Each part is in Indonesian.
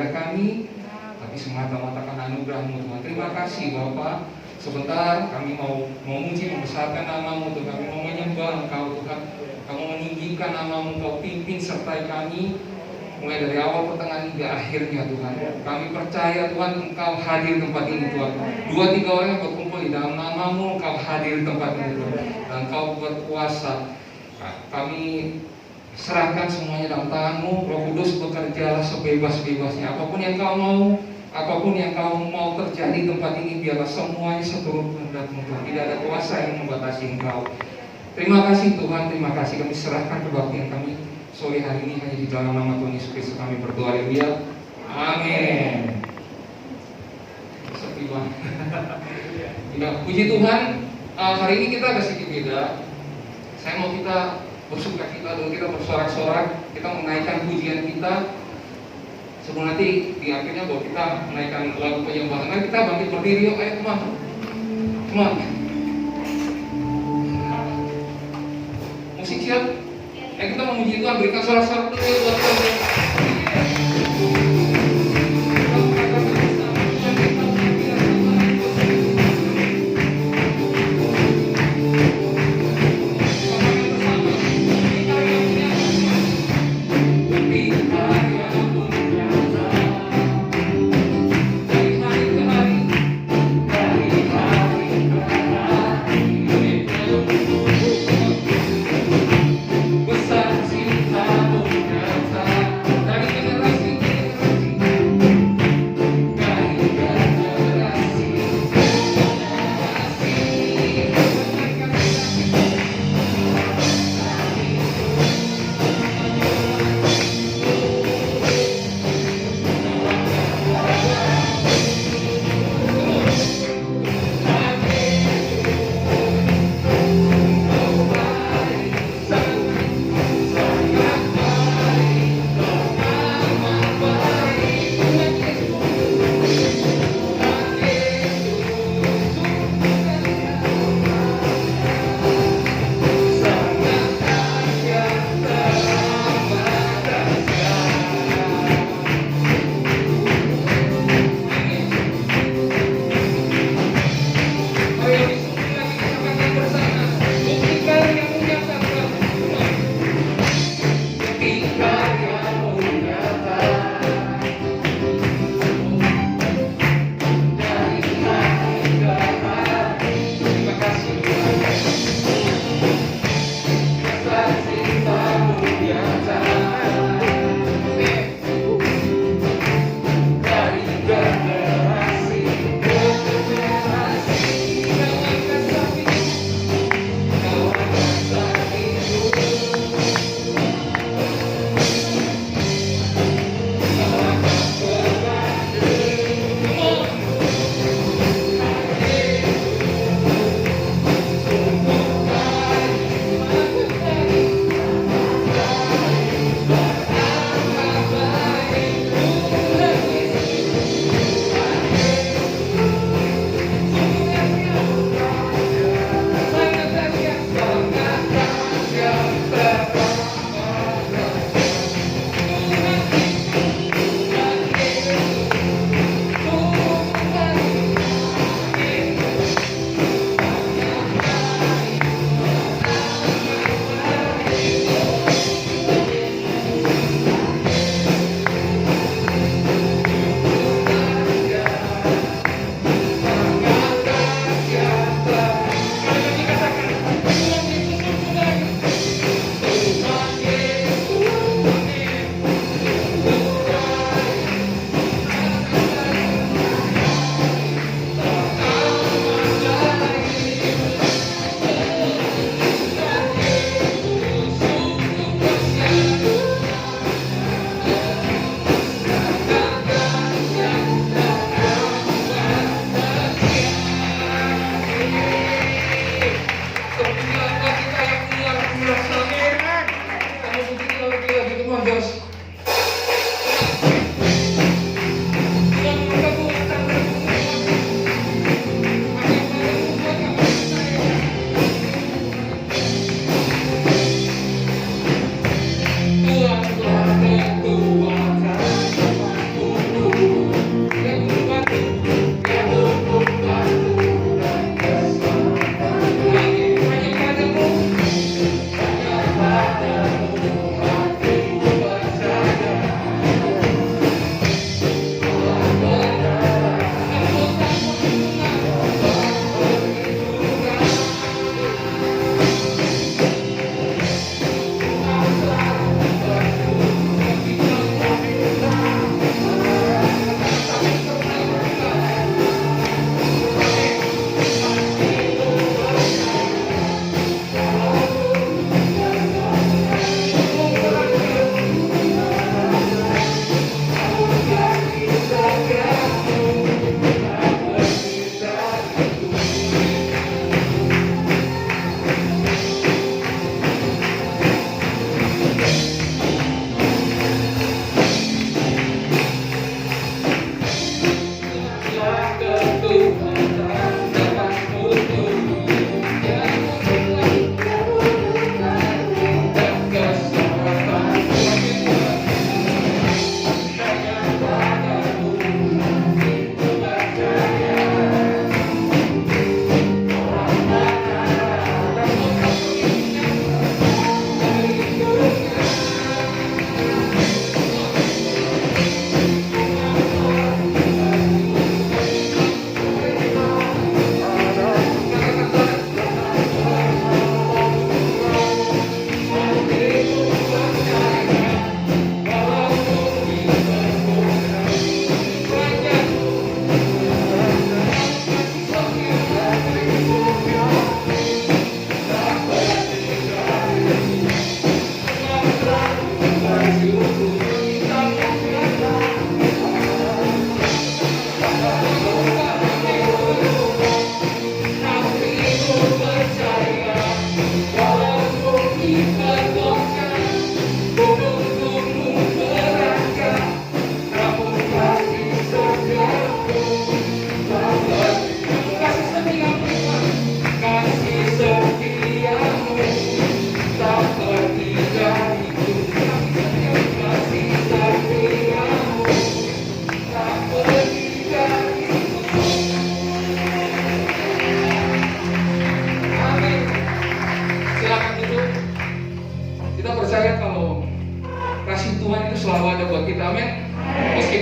keluarga kami, tapi semata-mata karena anugerah-Mu Tuhan. Terima kasih Bapa. Sebentar kami mau memuji, membesarkan nama-Mu Tuhan. Kami mau menyembah Engkau Tuhan. Kamu meninggikan nama-Mu, Kau pimpin sertai kami mulai dari awal, pertengahan hingga akhirnya Tuhan. Kami percaya Tuhan Engkau hadir di tempat ini Tuhan. 2-3 orang yang berkumpul di dalam nama-Mu, Engkau hadir di tempat ini Tuhan. Dan Engkau berkuasa. Kami serahkan semuanya dalam tangan-Mu. Roh Kudus bekerjalah sebebas-bebasnya. Apapun yang Kau mau, apapun yang Kau mau terjadi di tempat ini, biarlah semuanya seturut kehendak-Mu Tuhan. Tidak ada kuasa yang membatasi Engkau. Terima kasih Tuhan, terima kasih. Kami serahkan kebaktian kami sore hari ini hanya di dalam nama Tuhan Yesus Kristus kami berdoa dan dia. Amin. Sepi banget. Ya, puji Tuhan. Hari ini kita agak sedikit beda. Saya mau kita bersuka cita dulu, kita bersorak-sorak, kita menaikkan pujian kita. Sebelum nanti di akhirnya bahwa kita menaikkan lagu penyembahan. Mari kita bangkit berdiri yuk, ayo teman. Teman. Musik siap? Kita memuji Tuhan, berikan sorak-sorak dulu buat Tuhan. Besar cinta-Mu nyata.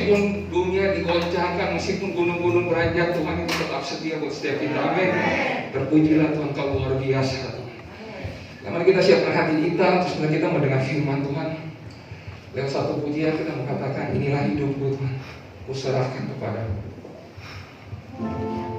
Meskipun dunia digoncangkan, meskipun gunung-gunung beranjak, Tuhan itu tetap setia buat setiap kita. Amin. Terpujilah Tuhan, Kau luar biasa. Nah, mari kita siapkan hati kita, terus kita mendengar firman Tuhan. Lewat satu pujian kita mengatakan, inilah hidupku Tuhan, kuserahkan kepadamu. Inilah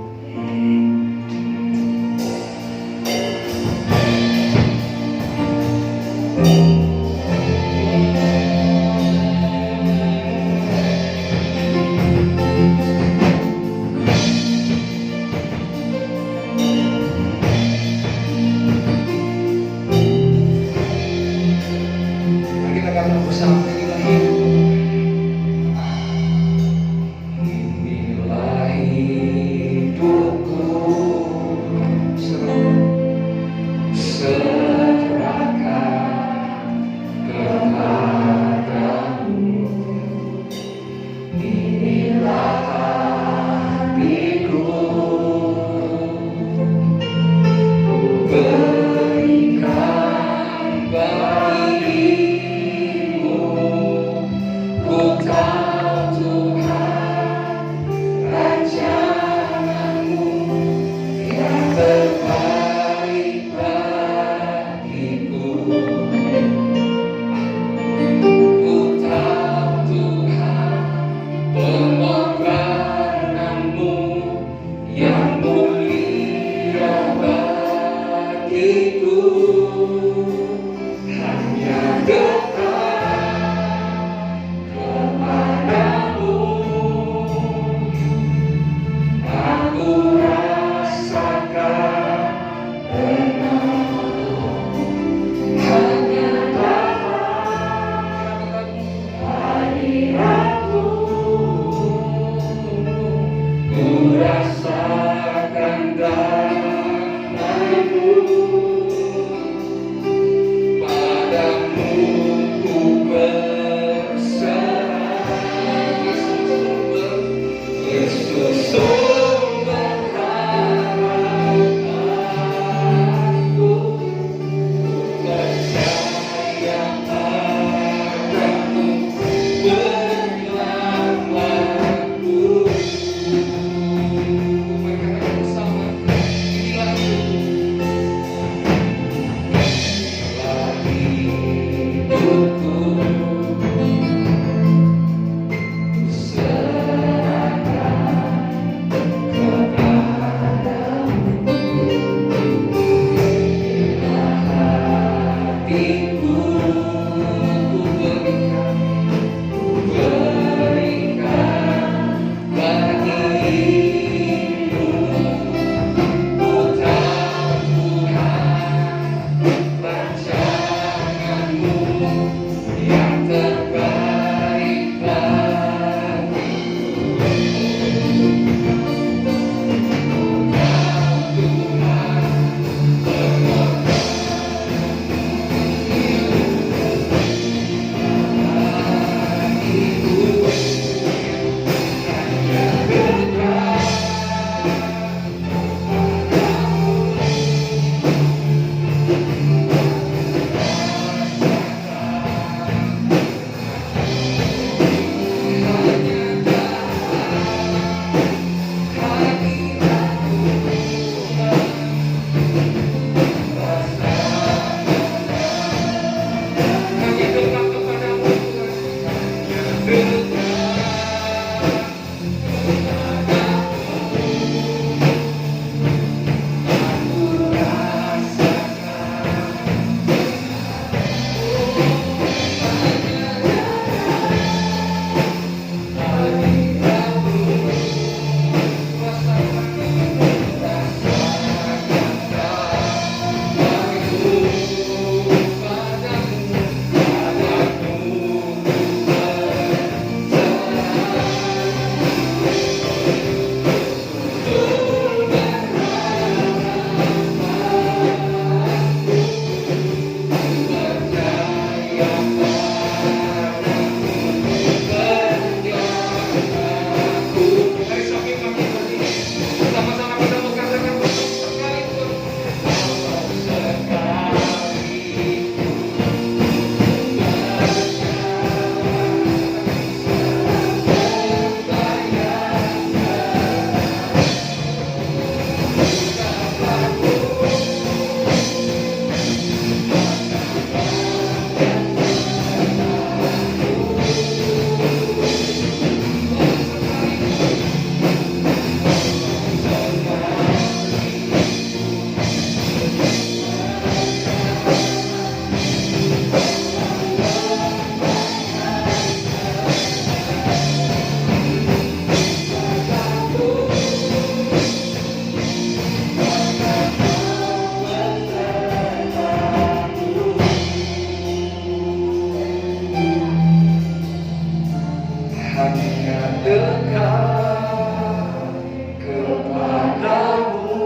hanya dekat kepadamu.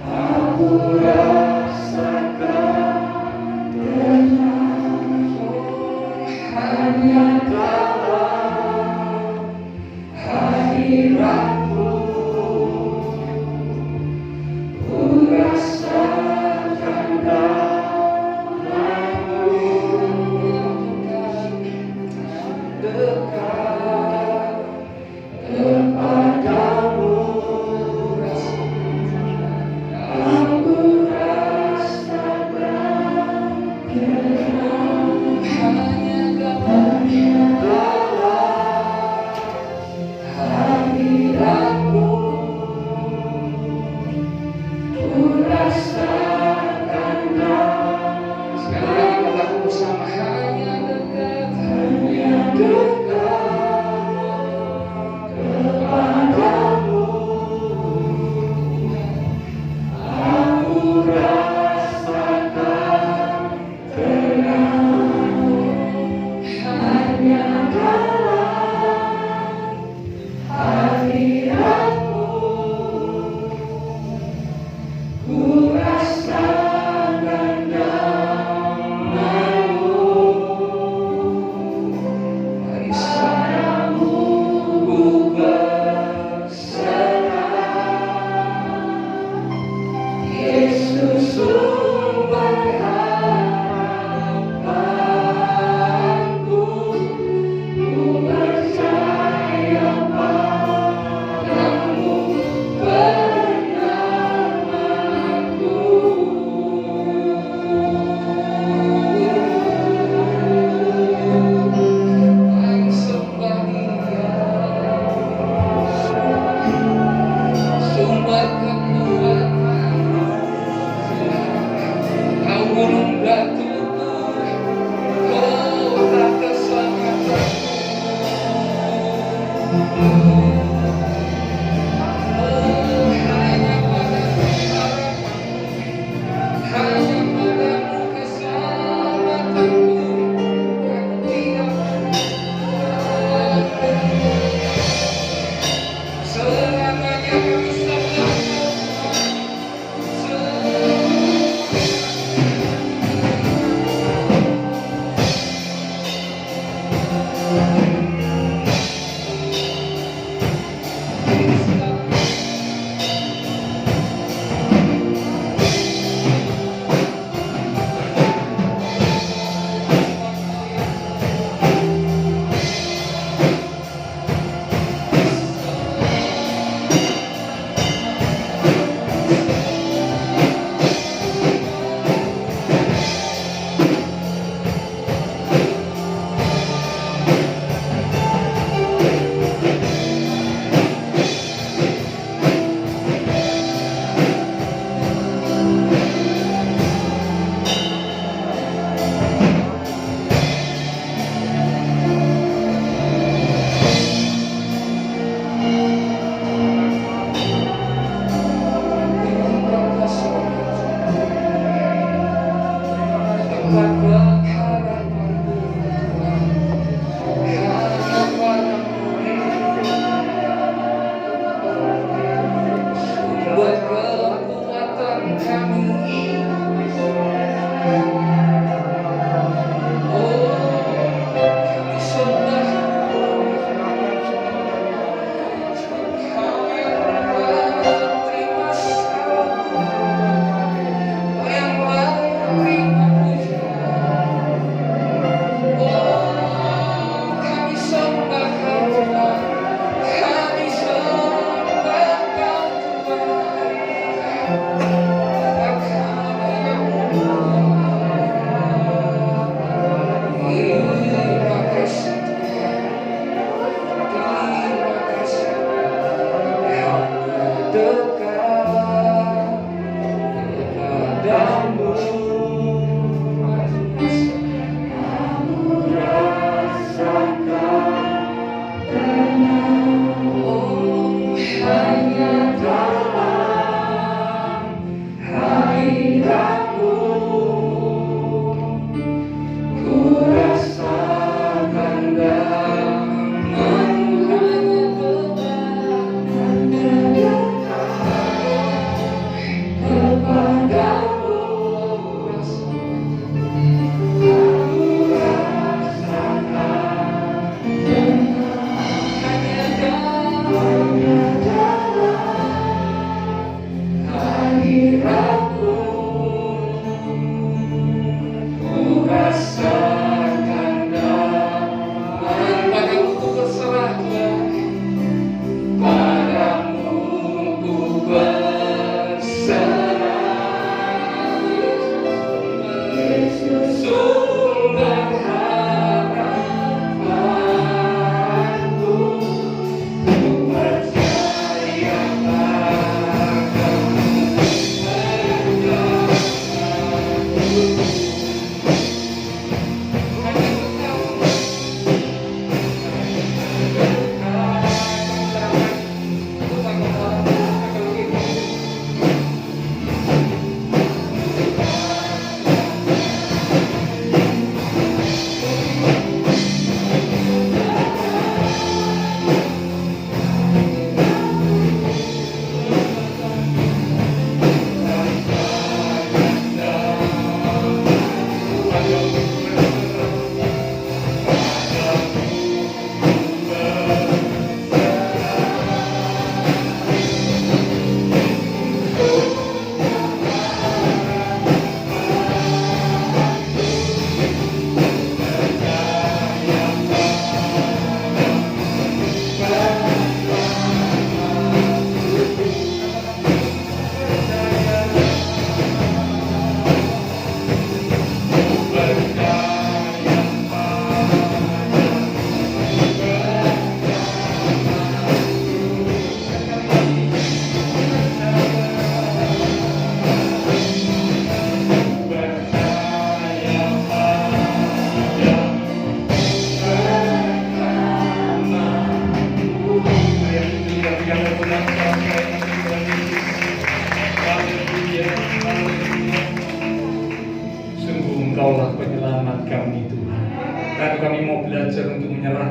Aku rasakan tenang hanya dalam hadiratmu. Ku rasakan damai-Mu dekat kepadamu. Aku rasakan tenang hanya dalam hadiratmu. Ku rasakan damai. Sekali lagi katakan bersama, hanya dekat kepadamu. Aku rasakan tenang hanya dalam hadiratmu. Ku rasakan damai-Mu. Mari padamu ku berserah. Yesus sumber harapanku. Ku percaya padamu, penyelamatku. Mari sembah Dia, sumber kekuatan. Kau gunung batuku, kota keselamatanku. Hanya padamu harapanku, hanya padamu keselamatanku. Aku tidak selamanya kami sembahkan.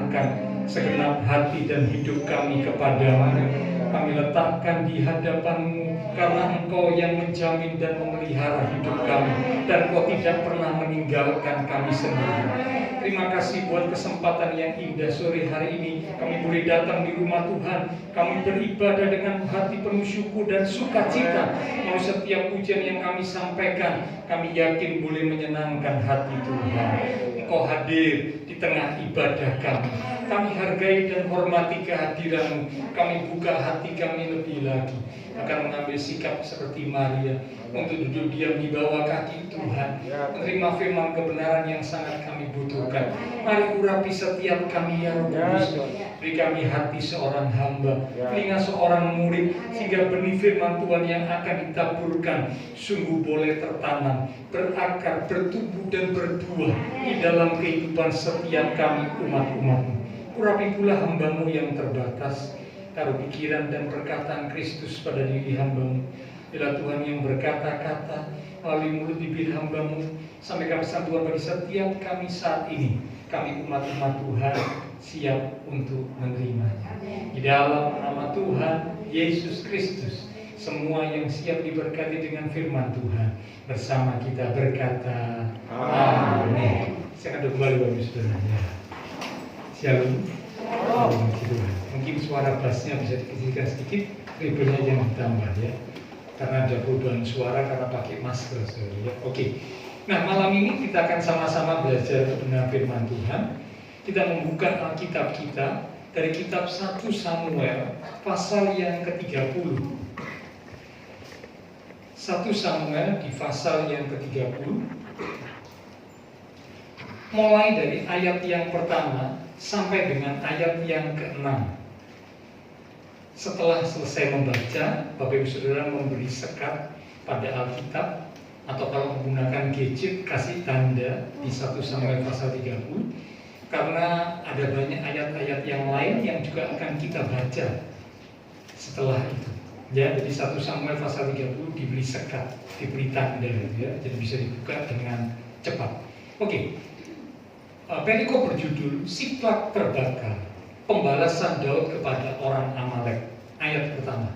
menyerahkan segenap hati dan hidup kami kepadamu. Kami letakkan di hadapan-Mu karena Engkau yang menjamin dan memelihara hidup kami, dan Engkau tidak pernah meninggalkan kami sendiri. Terima kasih buat kesempatan yang indah sore hari ini. Kami boleh datang di rumah Tuhan. Kami beribadah dengan hati penuh syukur dan sukacita. Mau setiap pujian yang kami sampaikan, kami yakin boleh menyenangkan hati Tuhan. Engkau hadir di tengah ibadah kami. Kami hargai dan hormati kehadiran-Mu. Kami buka hati kami lebih lagi, akan mengambil sikap seperti Maria untuk duduk diam di bawah kaki Tuhan, menerima firman kebenaran yang sangat kami butuhkan. Mari urapi setiap kami ya Roh Kudus. Beri kami hati seorang hamba, telinga seorang murid, sehingga benih firman Tuhan yang akan ditaburkan sungguh boleh tertanam, berakar, bertumbuh dan berbuah di dalam kehidupan setiap kami umat-Umat-Mu. Urapi pula hamba-Mu yang terbatas, taruh pikiran dan perkataan Kristus pada diri hamba-Mu. Bila Tuhan yang berkata-kata melalui mulut bibir hamba-Mu, sampaikan pesan Tuhan bagi setiap kami saat ini. Kami umat-umat Tuhan siap untuk menerimanya. Di dalam nama Tuhan Yesus Kristus, semua yang siap diberkati dengan firman Tuhan bersama kita berkata amin. Saya akan kembali Bapak Saudara. Shalom. Mungkin suara bassnya bisa dikecilkan sedikit, treble-nya jangan ditambah ya, karena ada perubahan suara karena pakai masker ya. Oke. Nah, malam ini kita akan sama-sama belajar kebenaran firman Tuhan. Kita membuka Alkitab kita dari kitab 1 Samuel pasal yang ke-30. 1 Samuel di pasal yang ke-30. Mulai dari ayat yang pertama sampai dengan ayat yang ke-6. Setelah selesai membaca, Bapak Ibu Saudara memberi sekat pada Alkitab, atau kalau menggunakan gadget kasih tanda di 1 Samuel pasal 30, karena ada banyak ayat-ayat yang lain yang juga akan kita baca setelah itu. Ya, jadi 1 Samuel pasal 30 diberi sekat, diberi tanda ya, jadi bisa dibuka dengan cepat. Oke. Perikop berjudul Siklag terbakar, pembalasan Daud kepada orang Amalek. Ayat pertama.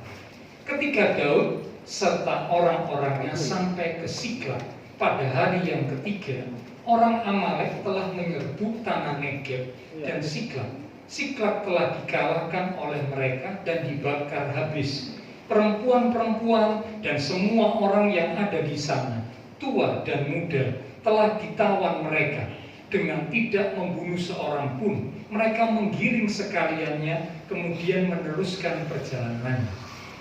Ketika Daud serta orang-orangnya sampai ke Siklag pada hari yang ketiga, orang Amalek telah menyerbu tanah Negeb dan Siklag. Siklag telah dikalahkan oleh mereka dan dibakar habis. Perempuan-perempuan dan semua orang yang ada di sana, tua dan muda, telah ditawan mereka. Dengan tidak membunuh seorang pun, mereka menggiring sekaliannya, kemudian meneruskan perjalanan.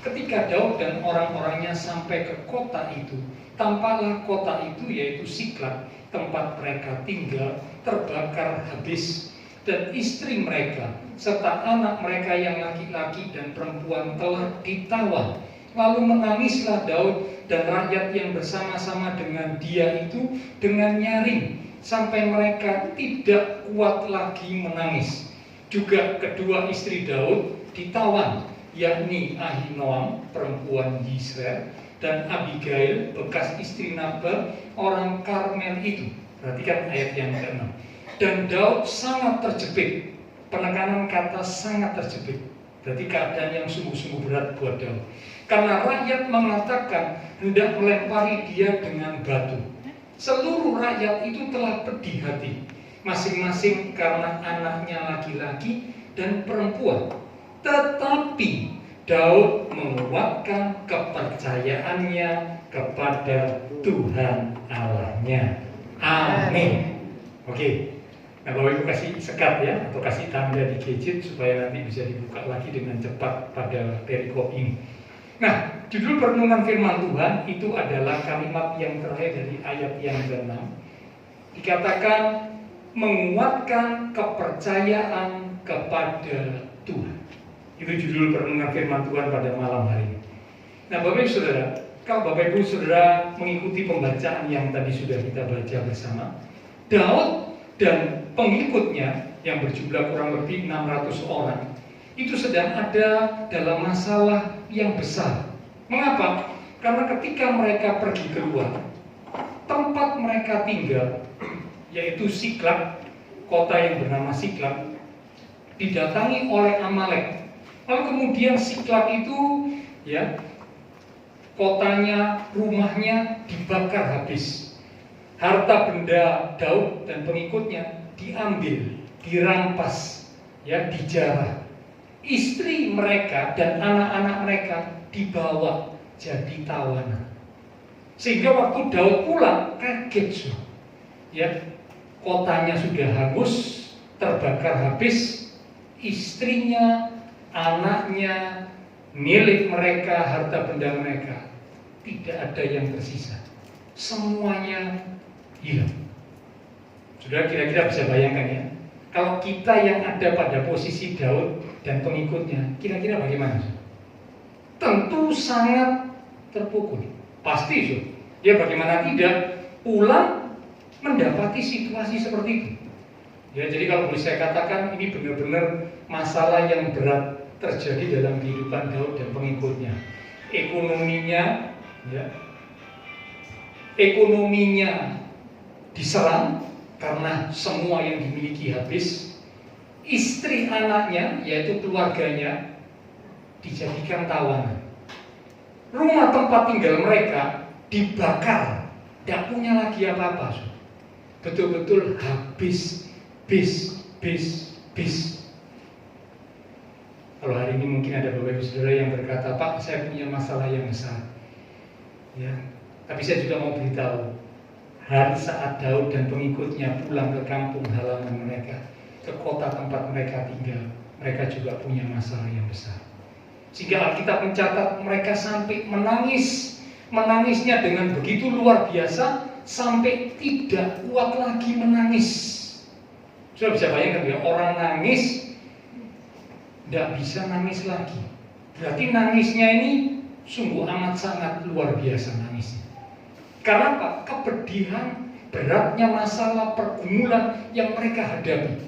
Ketika Daud dan orang-orangnya sampai ke kota itu, tampaklah kota itu, yaitu Siklag, tempat mereka tinggal, terbakar habis, dan istri mereka serta anak mereka yang laki-laki dan perempuan telah ditawan. Lalu menangislah Daud dan rakyat yang bersama-sama dengan dia itu dengan nyaring, sampai mereka tidak kuat lagi menangis. Juga kedua istri Daud ditawan, yakni Ahinoam perempuan Yisrael dan Abigail bekas istri Nabal orang Karmel itu. Perhatikan ayat yang ke-6. Dan Daud sangat terjepit. Penekanan kata sangat terjepit. Berarti keadaan yang sungguh-sungguh berat buat Daud. Karena rakyat mengatakan hendak melempari dia dengan batu. Seluruh rakyat itu telah pedih hati, masing-masing karena anaknya laki-laki dan perempuan. Tetapi Daud menguatkan kepercayaannya kepada Tuhan Allahnya. Amin. Oke. Nah, Bapak Ibu kasih sekat ya, atau kasih tanda di gadget supaya nanti bisa dibuka lagi dengan cepat pada perikop ini. Nah, judul perenungan firman Tuhan itu adalah kalimat yang terakhir dari ayat yang ke-6. Dikatakan menguatkan kepercayaan kepada Tuhan. Itu judul perenungan firman Tuhan pada malam hari ini. Nah, Bapak Ibu Saudara, kalau Bapak Ibu Saudara mengikuti pembacaan yang tadi sudah kita baca bersama, Daud dan pengikutnya yang berjumlah kurang lebih 600 orang itu sedang ada dalam masalah yang besar. Mengapa? Karena ketika mereka pergi keluar, tempat mereka tinggal, yaitu Siklag, kota yang bernama Siklag, didatangi oleh Amalek. Lalu kemudian Siklag itu, ya, kotanya, rumahnya dibakar habis. Harta benda Daud dan pengikutnya diambil, dirampas, ya, dijarah. Istri mereka dan anak-anak mereka dibawa jadi tawanan. Sehingga waktu Daud pulang kaget, ya, kotanya sudah hangus, terbakar habis, istrinya, anaknya, milik mereka, harta benda mereka, tidak ada yang tersisa. Semuanya hilang. Sudah kira-kira bisa bayangkan, ya, kalau kita yang ada pada posisi Daud dan pengikutnya, kira-kira bagaimana? Tentu sangat terpukul. Pasti, ya, bagaimana tidak pulang mendapati situasi seperti itu. Ya, jadi kalau boleh saya katakan, ini benar-benar masalah yang berat terjadi dalam kehidupan Daud dan pengikutnya. Ekonominya, ya, ekonominya diserang karena semua yang dimiliki habis. Istri anaknya, yaitu keluarganya, dijadikan tawanan. Rumah tempat tinggal mereka dibakar, tidak punya lagi apa-apa. Betul-betul habis, bis. Kalau hari ini mungkin ada Bapak Ibu Saudara yang berkata, Pak, saya punya masalah yang besar, ya, tapi saya juga mau beritahu, hari saat Daud dan pengikutnya pulang ke kampung halaman mereka, ke kota tempat mereka tinggal, mereka juga punya masalah yang besar. Sehingga Alkitab mencatat mereka sampai menangis, menangisnya dengan begitu luar biasa, sampai tidak kuat lagi menangis. Sudah bisa bayangkan, ya, orang nangis tidak bisa nangis lagi. Berarti nangisnya ini sungguh amat sangat luar biasa nangisnya. Karena apa? Kepedihan, beratnya masalah, pergumulan yang mereka hadapi.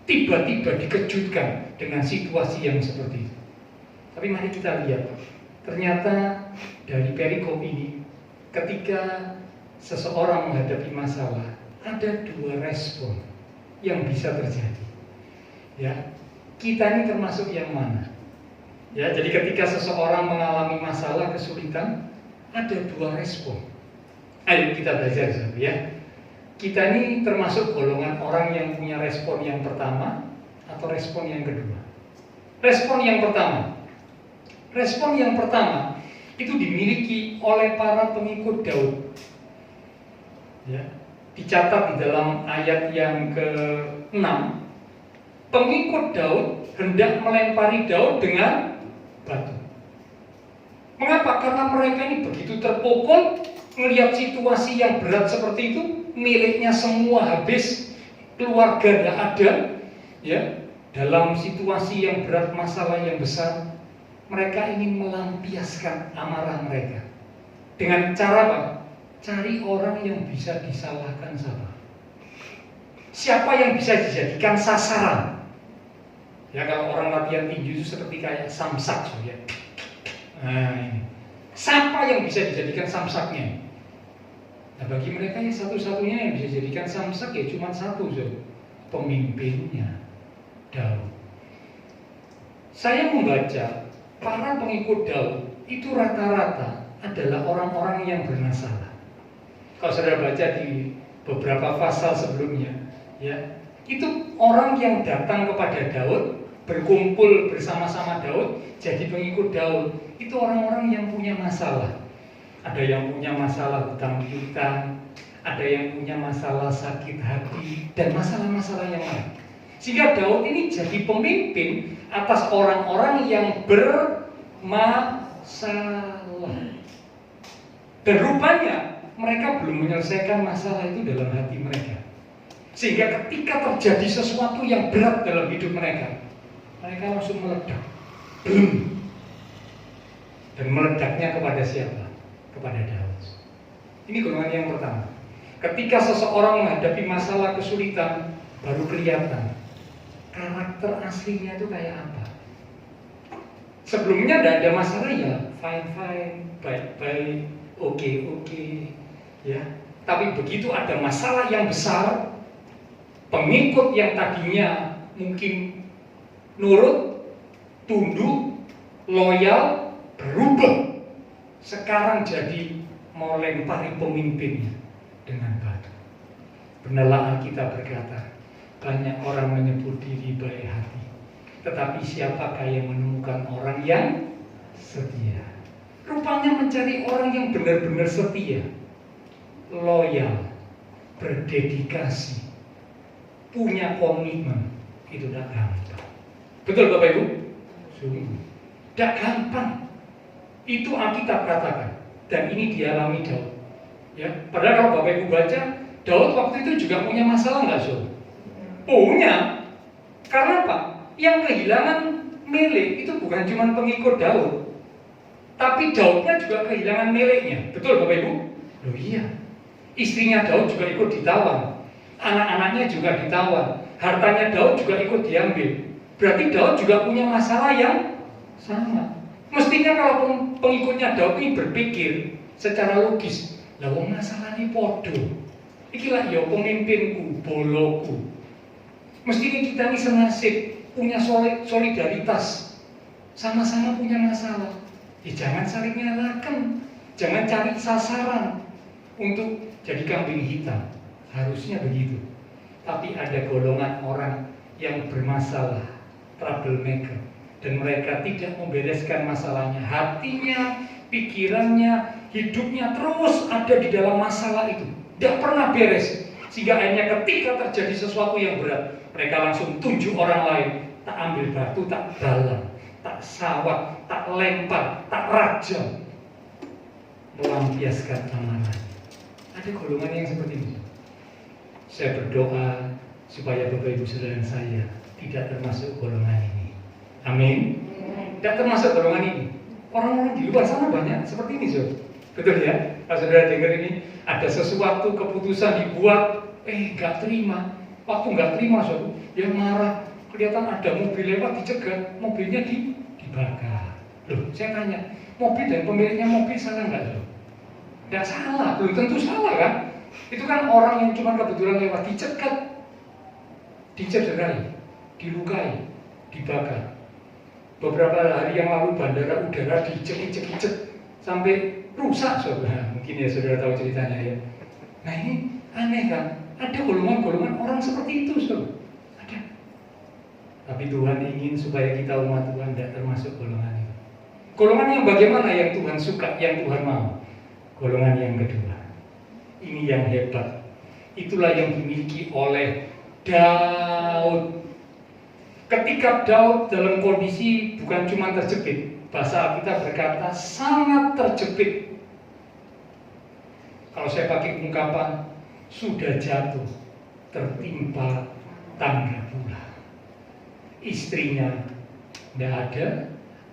Tiba-tiba dikejutkan dengan situasi yang seperti itu. Tapi mari kita lihat, ternyata dari perikop ini, ketika seseorang menghadapi masalah, ada dua respon yang bisa terjadi. Ya, kita ini termasuk yang mana? Ya, jadi ketika seseorang mengalami masalah, kesulitan, ada dua respon. Ayo kita belajar, ya. Kita ini termasuk golongan orang yang punya respon yang pertama atau respon yang kedua. Respon yang pertama itu dimiliki oleh para pengikut Daud. Ya, dicatat di dalam ayat yang ke-6, pengikut Daud hendak melempari Daud dengan batu. Mengapa? Karena mereka ini begitu terpukul melihat situasi yang berat seperti itu, miliknya semua habis, keluarga tidak ada, ya, dalam situasi yang berat, masalah yang besar. Mereka ingin melampiaskan amarah mereka dengan cara apa? Cari orang yang bisa disalahkan siapa. Siapa yang bisa dijadikan sasaran? Ya, kalau orang latihan tinju itu seperti kayak samsak, ya. Nah, ini. Siapa yang bisa dijadikan samsaknya? Nah, bagi mereka yang satu-satunya yang bisa dijadikan samsak ya cuma satu, pemimpinnya, Daud. Saya membaca para pengikut Daud itu rata-rata adalah orang-orang yang bermasalah. Kalau saudara baca di beberapa pasal sebelumnya, ya, itu orang yang datang kepada Daud, berkumpul bersama-sama Daud, jadi pengikut Daud, itu orang-orang yang punya masalah. Ada yang punya masalah hutang piutang, ada yang punya masalah sakit hati, dan masalah-masalah yang lain. Sehingga Daud ini jadi pemimpin atas orang-orang yang bermasalah. Dan rupanya mereka belum menyelesaikan masalah itu dalam hati mereka. Sehingga ketika terjadi sesuatu yang berat dalam hidup mereka, mereka langsung meledak. Belum. Dan meledaknya kepada siapa? Kepada Daud. Ini golongan yang pertama. Ketika seseorang menghadapi masalah kesulitan, baru kelihatan karakter aslinya itu kayak apa. Sebelumnya tidak ada masalah, ya fine, baik, oke, ya. Tapi begitu ada masalah yang besar, pengikut yang tadinya mungkin nurut, tunduk, loyal, berubah. Sekarang jadi mau lempari pemimpinnya dengan batu. Benarlah Alkitab berkata, banyak orang menyebut diri baik hati, tetapi siapakah yang menemukan orang yang setia? Rupanya mencari orang yang benar-benar setia, loyal, berdedikasi, punya komitmen, itu tidak gampang. Betul Bapak Ibu? Sungguh tidak gampang. Itu Alkitab katakan, dan ini dialami Daud. Ya, padahal kalau Bapak Ibu baca, Daud waktu itu juga punya masalah nggak, Saudara? Punya. Karena apa? Yang kehilangan milik itu bukan cuma pengikut Daud, tapi Daudnya juga kehilangan miliknya. Betul Bapak Ibu? Loh iya. Istrinya Daud juga ikut ditawan, anak-anaknya juga ditawan, hartanya Daud juga ikut diambil. Berarti Daud juga punya masalah yang sama. Mestinya kalau pengikutnya Daud ini berpikir secara logis, lah wong masalah ini podo. Ikilah ya pemimpinku, boloku. Mestinya kita ini senasib, punya solidaritas, sama-sama punya masalah. Ya jangan saling nyalakan, jangan cari sasaran untuk jadi kambing hitam. Harusnya begitu. Tapi ada golongan orang yang bermasalah, troublemaker, dan mereka tidak membereskan masalahnya. Hatinya, pikirannya, hidupnya terus ada di dalam masalah itu, tidak pernah beres. Sehingga akhirnya ketika terjadi sesuatu yang berat, mereka langsung tunjuk orang lain. Tak ambil batu, tak balang, tak sawat, tak lempar, tak rajam, melampiaskan amarah. Ada golongan yang seperti ini. Saya berdoa supaya Bapak Ibu Saudara saya tidak termasuk golongan ini. Amin. Tidak termasuk golongan ini. Orang-orang di luar sana banyak seperti ini, Saudara. Betul ya? Kalau Saudara dengar ini, ada sesuatu keputusan dibuat, nggak terima. Waktu nggak terima, Saudara, dia marah. Kelihatan ada mobil lewat, dicegat, mobilnya dibakar. Loh, saya tanya, mobil dan pemiliknya mobil salah nggak, Saudara? Tidak salah, belum tentu salah kan? Itu kan orang yang cuma kebetulan lewat, dicegat, dicederai, dilukai, dibakar. Beberapa hari yang lalu bandara udara dicek sampai rusak, Saudara. Mungkin ya Saudara tahu ceritanya ya. Nah ini aneh kan? Ada golongan-golongan orang seperti itu, Saudara. Ada. Tapi Tuhan ingin supaya kita umat Tuhan tidak termasuk golongan itu. Golongan yang bagaimana yang Tuhan suka, yang Tuhan mau? Golongan yang kedua. Ini yang hebat. Itulah yang dimiliki oleh Daud. Ketika Daud dalam kondisi bukan cuma terjepit, bahasa Alkitab berkata sangat terjepit. Kalau saya pakai ungkapan, sudah jatuh, tertimpa tangga pula. Istrinya tidak ada,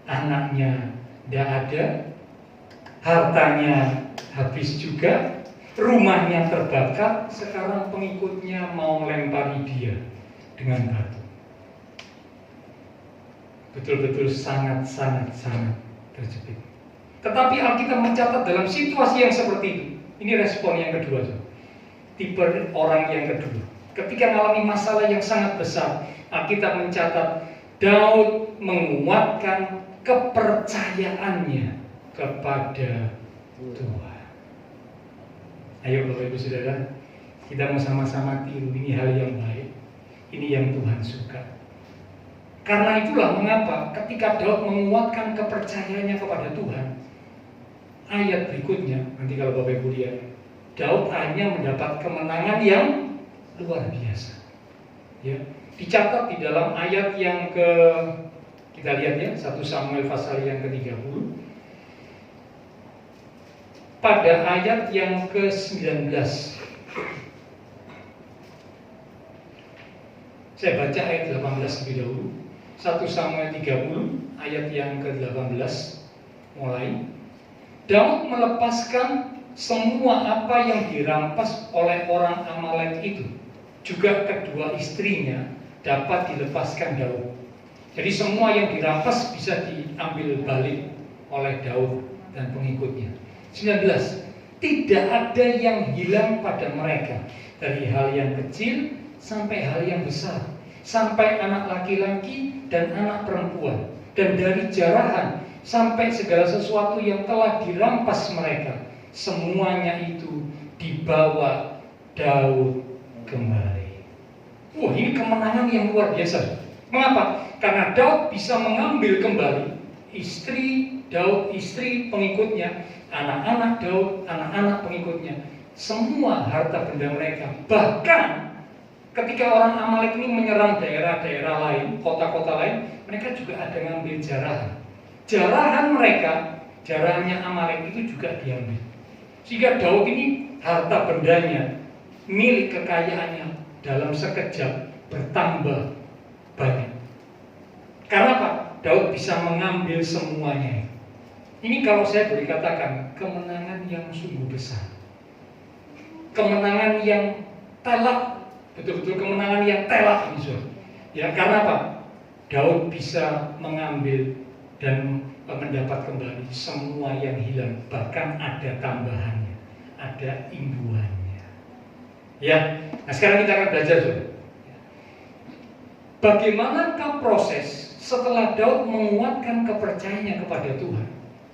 anaknya tidak ada, hartanya habis juga, rumahnya terbakar. Sekarang pengikutnya mau melempari dia dengan batu. Betul-betul sangat terjepit. Tetapi Alkitab mencatat dalam situasi yang seperti itu, ini respon yang kedua, tipe orang yang kedua. Ketika mengalami masalah yang sangat besar, Alkitab mencatat Daud menguatkan kepercayaannya kepada Tuhan. Ayo Bapak Ibu Saudara, kita mau sama-sama tiru, ini hal yang baik, ini yang Tuhan suka. Karena itulah mengapa ketika Daud menguatkan kepercayaannya kepada Tuhan, ayat berikutnya, nanti kalau Bapak Ibu lihat, Daud hanya mendapat kemenangan yang luar biasa. Ya, dicatat di dalam ayat yang kita lihat ya, 1 Samuel pasal yang ke-30. Pada ayat yang ke-19. Saya baca ayat 18 lebih dahulu. 1 Samuel 30 ayat yang ke-18 mulai. Daud melepaskan semua apa yang dirampas oleh orang Amalek itu. Juga kedua istrinya dapat dilepaskan Daud. Jadi semua yang dirampas bisa diambil balik oleh Daud dan pengikutnya. 19. Tidak ada yang hilang pada mereka, dari hal yang kecil sampai hal yang besar. sampai anak laki-laki dan anak perempuan, dan dari jarahan sampai segala sesuatu yang telah dirampas mereka, semuanya itu dibawa Daud kembali. Wah, ini kemenangan yang luar biasa. Mengapa? Karena Daud bisa mengambil kembali istri Daud, istri pengikutnya, anak-anak Daud, anak-anak pengikutnya, semua harta benda mereka. Bahkan ketika orang Amalek ini menyerang daerah-daerah lain, kota-kota lain, mereka juga ada ngambil jarahan. Jarahan mereka, jarahannya Amalek itu juga diambil. Sehingga Daud ini harta bendanya, milik kekayaannya dalam sekejap bertambah banyak. Karena apa? Daud bisa mengambil semuanya. Ini kalau saya boleh katakan kemenangan yang sungguh besar, kemenangan yang telak, betul-betul kemenangan yang telak ini, saudara. Ya, karena apa? Daud bisa mengambil dan mendapat kembali semua yang hilang, bahkan ada tambahannya, ada imbuhannya. Ya, nah sekarang kita akan belajar, saudara. Bagaimanakah proses setelah Daud menguatkan kepercayaannya kepada Tuhan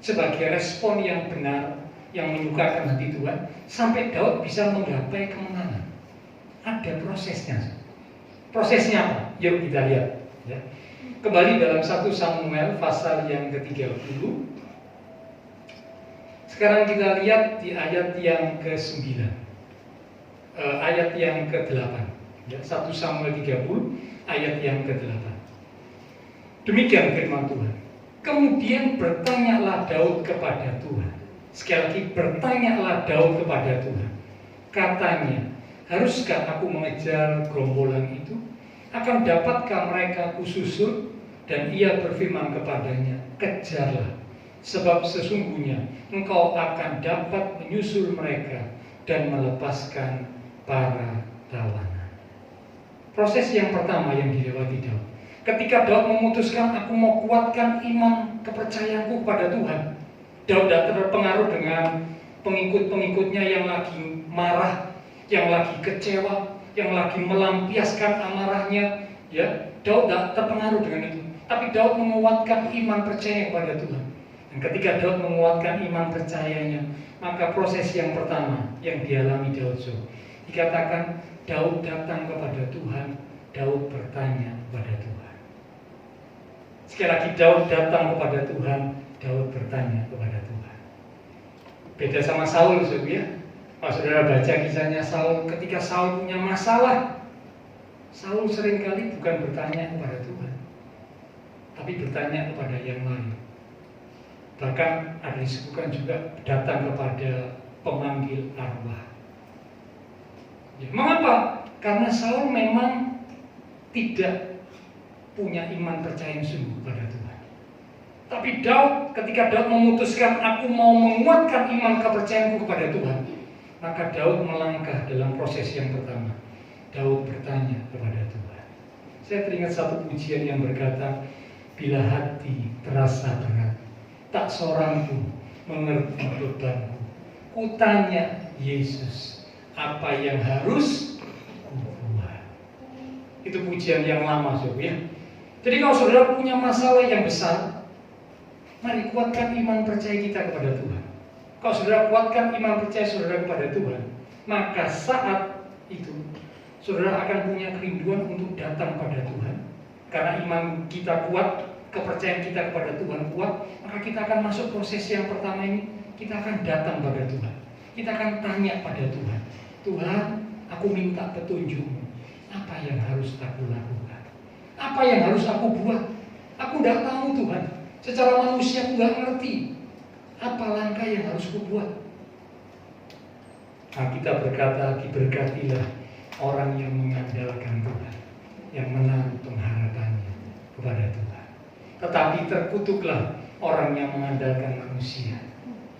sebagai respon yang benar, yang menyukakan hati Tuhan, sampai Daud bisa menggapai kemenangan? Ada prosesnya. Prosesnya apa? Yuk kita lihat. Ya. Kembali dalam 1 Samuel pasal yang ke-30. Sekarang kita lihat di ayat yang ke-9, ayat yang ke-8. Ya, 1 Samuel 30 ayat yang ke-8. Demikian firman Tuhan. Kemudian bertanyalah Daud kepada Tuhan. Sekali lagi, bertanyalah Daud kepada Tuhan. Katanya, haruskah aku mengejar gerombolan itu? Akan dapatkah mereka kususul? Dan ia berfirman kepadanya, kejarlah, sebab sesungguhnya engkau akan dapat menyusul mereka dan melepaskan para tawanan. Proses yang pertama yang dilewati Daud, ketika Daud memutuskan, aku mau kuatkan iman kepercayaanku kepada Tuhan. Daud tidak terpengaruh dengan pengikut-pengikutnya yang lagi marah, yang lagi kecewa, yang lagi melampiaskan amarahnya. Ya, Daud tidak terpengaruh dengan itu. Tapi Daud menguatkan iman percaya kepada Tuhan. Dan ketika Daud menguatkan iman percayanya, maka proses yang pertama yang dialami Daud, dikatakan Daud datang kepada Tuhan, Daud bertanya kepada Tuhan. Sekali lagi, Daud datang kepada Tuhan, Daud bertanya kepada Tuhan. Beda sama Saul, ya. Kalau saudara baca kisahnya Saul, ketika Saul punya masalah, Saul seringkali bukan bertanya kepada Tuhan, tapi bertanya kepada yang lain. Bahkan ada disebutkan juga datang kepada pemanggil arwah. Ya, mengapa? Karena Saul memang tidak punya iman percaya yang sungguh kepada Tuhan. Tapi Daud, ketika Daud memutuskan, aku mau menguatkan iman kepercayaanku kepada Tuhan, maka Daud melangkah dalam proses yang pertama. Daud bertanya kepada Tuhan. Saya teringat satu pujian yang berkata, bila hati terasa berat, tak seorang pun mengerti bebanku. Kutanya Yesus, apa yang harus kubuat? Itu pujian yang lama, ya. Jadi kalau saudara punya masalah yang besar, mari kuatkan iman percaya kita kepada Tuhan. Kalau saudara kuatkan iman percaya saudara kepada Tuhan, maka saat itu saudara akan punya kerinduan untuk datang pada Tuhan. Karena iman kita kuat, kepercayaan kita kepada Tuhan kuat, maka kita akan masuk proses yang pertama ini. Kita akan datang pada Tuhan. Kita akan tanya pada Tuhan, Tuhan, aku minta petunjukmu. Apa yang harus aku lakukan? Apa yang harus aku buat? Aku tidak tahu, Tuhan. Secara manusia aku tidak ngerti. Apa langkah yang harus aku buat? Nah, kita berkata, diberkatilah orang yang mengandalkan Tuhan, yang menaruh pengharapannya kepada Tuhan. Tetapi terkutuklah orang yang mengandalkan manusia,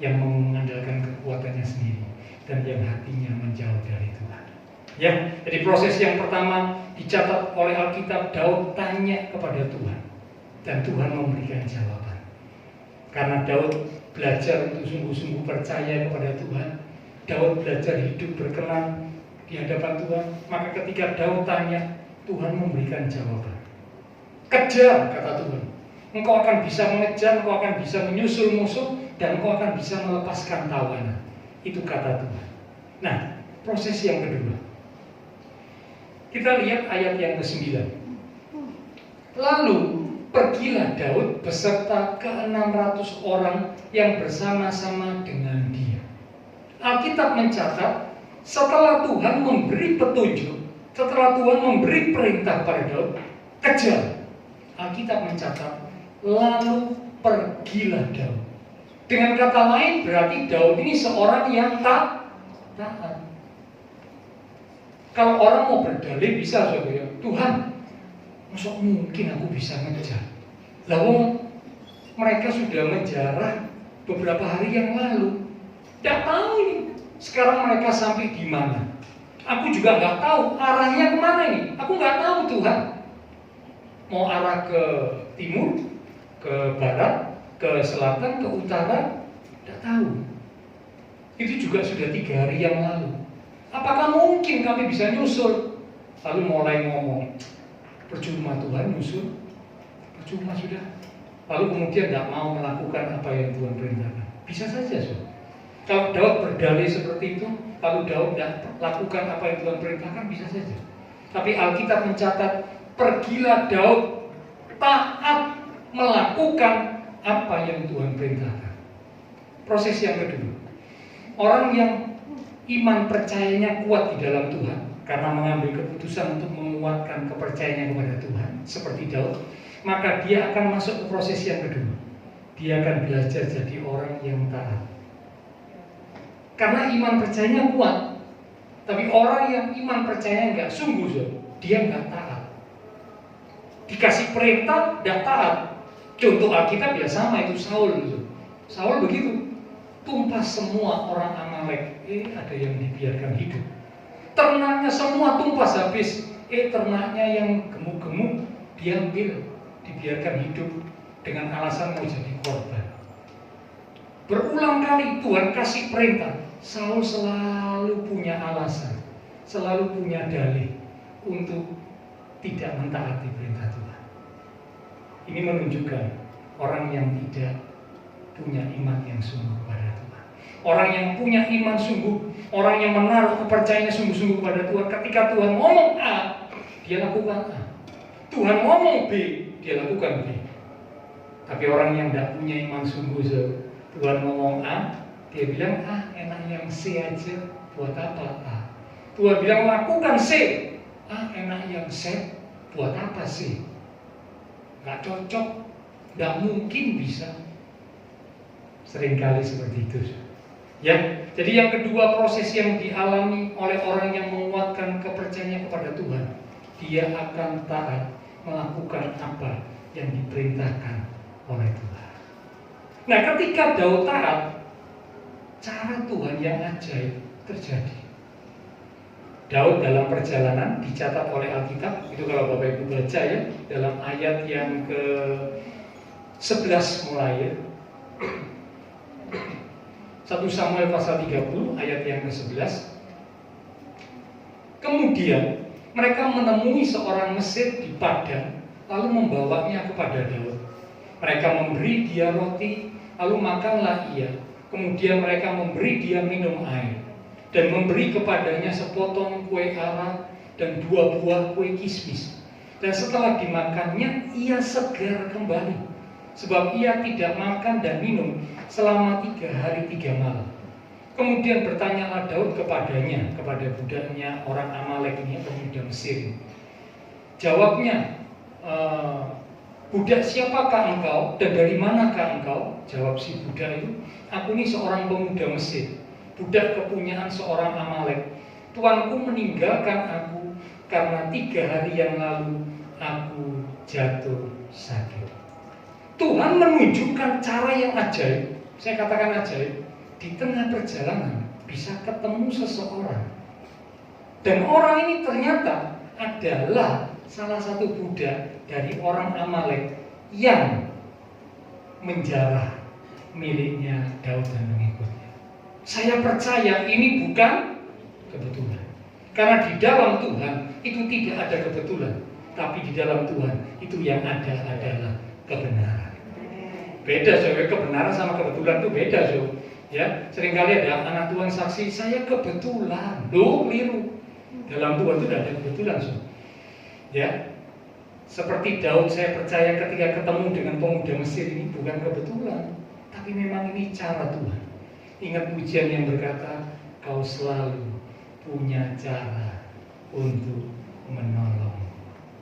yang mengandalkan kekuatannya sendiri, dan yang hatinya menjauh dari Tuhan. Ya, jadi proses yang pertama dicatat oleh Alkitab, Daud tanya kepada Tuhan, dan Tuhan memberikan jawaban. Karena Daud belajar untuk sungguh-sungguh percaya kepada Tuhan, Daud belajar hidup berkenan di hadapan Tuhan. Maka ketika Daud tanya, Tuhan memberikan jawaban. Kejar, kata Tuhan. Engkau akan bisa mengejar, engkau akan bisa menyusul musuh, dan engkau akan bisa melepaskan tawanan. Itu kata Tuhan. Nah, proses yang kedua. Kita lihat ayat yang ke-9. Lalu pergilah Daud beserta ke-600 orang yang bersama-sama dengan dia. Alkitab mencatat, setelah Tuhan memberi petunjuk, setelah Tuhan memberi perintah pada Daud, kejar. Alkitab mencatat, lalu pergilah Daud. Dengan kata lain, berarti Daud ini seorang yang taat. Kalau orang mau berdalih bisa, saudara, Tuhan, masa mungkin aku bisa ngejar? Lalu mereka sudah menjarah beberapa hari yang lalu. Tidak tahu ini. Sekarang mereka sampai di mana? Aku juga nggak tahu arahnya kemana ini. Aku nggak tahu, Tuhan. Mau arah ke timur, ke barat, ke selatan, ke utara, tidak tahu. Itu juga sudah 3 hari yang lalu. Apakah mungkin kami bisa nyusul? Lalu mulai ngomong, percuma Tuhan nyusul, percuma sudah. Lalu kemudian tidak mau melakukan apa yang Tuhan perintahkan. Bisa saja, saudara. Kalau Daud berdalih seperti itu, lalu Daud tidak lakukan apa yang Tuhan perintahkan, bisa saja. Tapi Alkitab mencatat, pergilah Daud taat melakukan apa yang Tuhan perintahkan. Proses yang kedua, orang yang iman percayanya kuat di dalam Tuhan karena mengambil keputusan untuk menguatkan kepercayaannya kepada Tuhan seperti Daud, maka dia akan masuk ke proses yang kedua. Dia akan belajar jadi orang yang taat. Karena iman percayanya kuat, tapi orang yang iman percayanya nggak sungguh, dia nggak taat. Dikasih perintah, nggak taat. Contoh Alkitab ya sama, itu Saul. Saul begitu, tumpas semua orang Amalek. Ada yang dibiarkan hidup. Ternaknya semua tumpas habis. Ternaknya yang gemuk-gemuk diambil, dibiarkan hidup dengan alasan mau jadi korban. Berulang kali Tuhan kasih perintah, Saul selalu punya alasan, selalu punya dalih untuk tidak mentaati perintah Tuhan. Ini menunjukkan orang yang tidak punya iman yang sungguh kepada Tuhan. Orang yang punya iman sungguh, orang yang menaruh kepercayaannya sungguh-sungguh kepada Tuhan, ketika Tuhan ngomong A, dia lakukan A. Tuhan ngomong B, dia lakukan B. Tapi orang yang tidak punya iman sungguh, Tuhan ngomong A, dia bilang enak yang C aja, buat apa A? Tuhan bilang lakukan C, enak yang C, buat apa C? Gak cocok, gak mungkin bisa. Seringkali seperti itu. Ya, jadi yang kedua, proses yang dialami oleh orang yang menguatkan kepercayaannya kepada Tuhan, dia akan taat melakukan apa yang diperintahkan oleh Tuhan. Nah, ketika Daud taat, cara Tuhan yang ajaib terjadi. Daud dalam perjalanan dicatat oleh Alkitab, itu kalau Bapak Ibu baca ya, dalam ayat yang ke-11 mulai ya. 1 Samuel pasal 30 ayat yang ke-11. Kemudian mereka menemui seorang Mesir di padang, lalu membawanya kepada Daud. Mereka memberi dia roti, lalu makanlah ia. Kemudian mereka memberi dia minum air, dan memberi kepadanya sepotong kue ara dan 2 buah kue kismis. Dan setelah dimakannya, ia segar kembali, sebab ia tidak makan dan minum selama 3 hari 3 malam. Kemudian bertanyalah Daud kepadanya, kepada budaknya orang Amalek ini, pemuda Mesir. Jawabnya, budak siapakah engkau dan dari manakah engkau? Jawab si budak itu, aku ini seorang pemuda Mesir, budak kepunyaan seorang Amalek. Tuanku meninggalkan aku karena 3 hari yang lalu aku jatuh sakit. Tuhan menunjukkan cara yang ajaib. Saya katakan ajaib. Di tengah perjalanan bisa ketemu seseorang, dan orang ini ternyata adalah salah satu budak dari orang Amalek yang menjarah miliknya Daud dan mengikutnya. Saya percaya ini bukan kebetulan. Karena di dalam Tuhan itu tidak ada kebetulan, tapi di dalam Tuhan itu yang ada adalah kebenaran. Beda kebenaran sama kebetulan itu beda ya. Seringkali ada anak Tuhan saksi, saya kebetulan, keliru. Dalam Tuhan itu tidak ada kebetulan ya. Seperti Daud, saya percaya ketika ketemu dengan pemuda Mesir ini bukan kebetulan, tapi memang ini cara Tuhan. Ingat pujian yang berkata, kau selalu punya cara untuk menolong.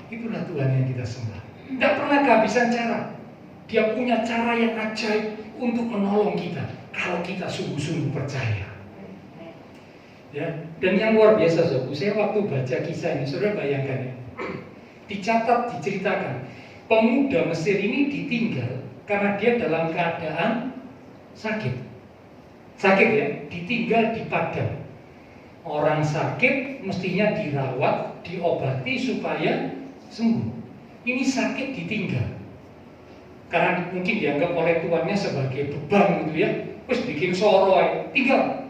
Itulah Tuhan yang kita sembah. Tidak pernah kehabisan cara. Dia punya cara yang ajaib untuk menolong kita kalau kita sungguh-sungguh percaya. Ya, dan yang luar biasa, saya waktu baca kisah ini, saudara bayangkan ya, dicatat, diceritakan, pemuda Mesir ini ditinggal karena dia dalam keadaan sakit ya, ditinggal di padang. Orang sakit mestinya dirawat, diobati supaya sembuh. Ini sakit ditinggal karena mungkin dianggap oleh tuannya sebagai beban gitu ya. Terus bikin soro, tinggal.